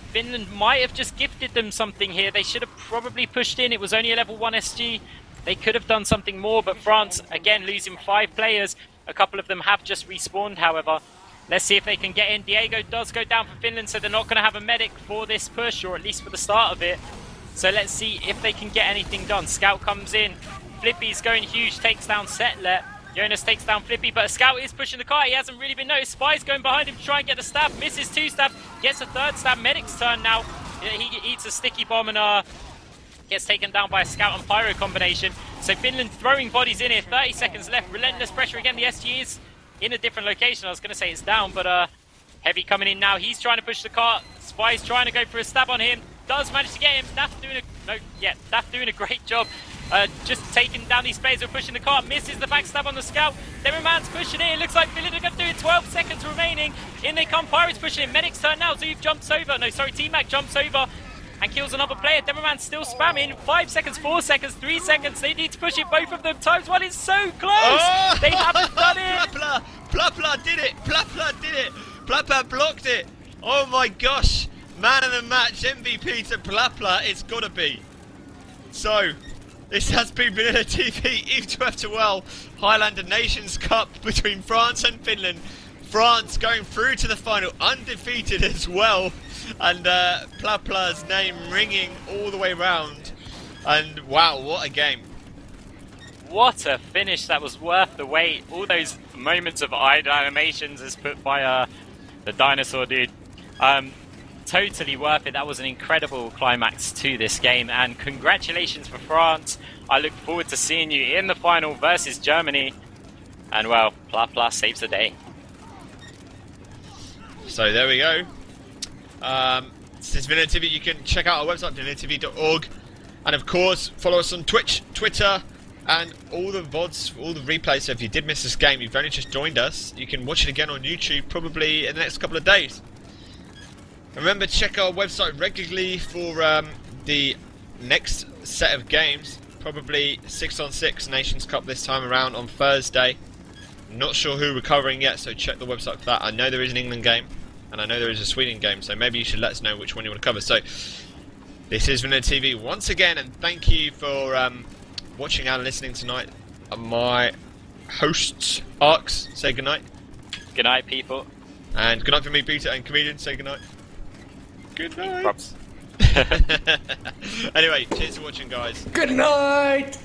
Finland might have just gifted them something here. They should have probably pushed in. It was only a level 1 SG. They could have done something more, but France, again, losing 5 players. A couple of them have just respawned, however. Let's see if they can get in. Diegoo does go down for Finland, so they're not going to have a medic for this push, or at least for the start of it. So let's see if they can get anything done. Scout comes in. Flippy's going huge, takes down Setlet. Yonus takes down Flippy, but a Scout is pushing the car. He hasn't really been noticed. Spy's going behind him to try and get the stab. Misses 2 stabs, gets a 3rd stab. Medic's turn now. He eats a sticky bomb and gets taken down by a Scout and Pyro combination. So Finland throwing bodies in here. 30 seconds left. Relentless pressure again. The SG is in a different location. I was going to say it's down, but Heavy coming in now. He's trying to push the car. Spy's trying to go for a stab on him. Does manage to get him. Daff doing a great job. Just taking down these players who are pushing the car. Misses the backstab on the Scout. Demonman's pushing it. It looks like Finland are going to do it. 12 seconds remaining. In they come. Pirates pushing it. Medic's turn now. Zoob jumps over. No, sorry. T-Mac jumps over and kills another player. Demonman's still spamming. 5 seconds, 4 seconds, 3 seconds. They need to push it, both of them. Times one is so close. Oh! They haven't done it. Plapla did it. Plapla did it. Plapla blocked it. Oh my gosh. Man of the match, MVP to Plapla. It's got to be. So, this has been VanillaTV ETF2L Highlander Nations Cup between France and Finland. France going through to the final, undefeated as well. And Plapla's name ringing all the way round. And wow, what a game. What a finish. That was worth the wait. All those moments of idle animations as put by the dinosaur dude. Totally worth it. That was an incredible climax to this game. And congratulations for France. I look forward to seeing you in the final versus Germany. And well, Plapla saves the day. So there we go. This is VanillaTV. You can check out our website, VanillaTV.org. And of course, follow us on Twitch, Twitter, and all the VODs, all the replays. So if you did miss this game, you've only just joined us, you can watch it again on YouTube probably in the next couple of days. Remember, check our website regularly for the next set of games. Probably 6-on-6 Nations Cup this time around on Thursday. Not sure who we're covering yet, so check the website for that. I know there is an England game, and I know there is a Sweden game, so maybe you should let us know which one you want to cover. So, this is VanillaTV once again, and thank you for watching and listening tonight. My hosts, Arx, say goodnight. Good night, people. And good night for me, Peter, and Comedian, say goodnight. Good night. Props. Anyway, cheers for watching, guys. Good night!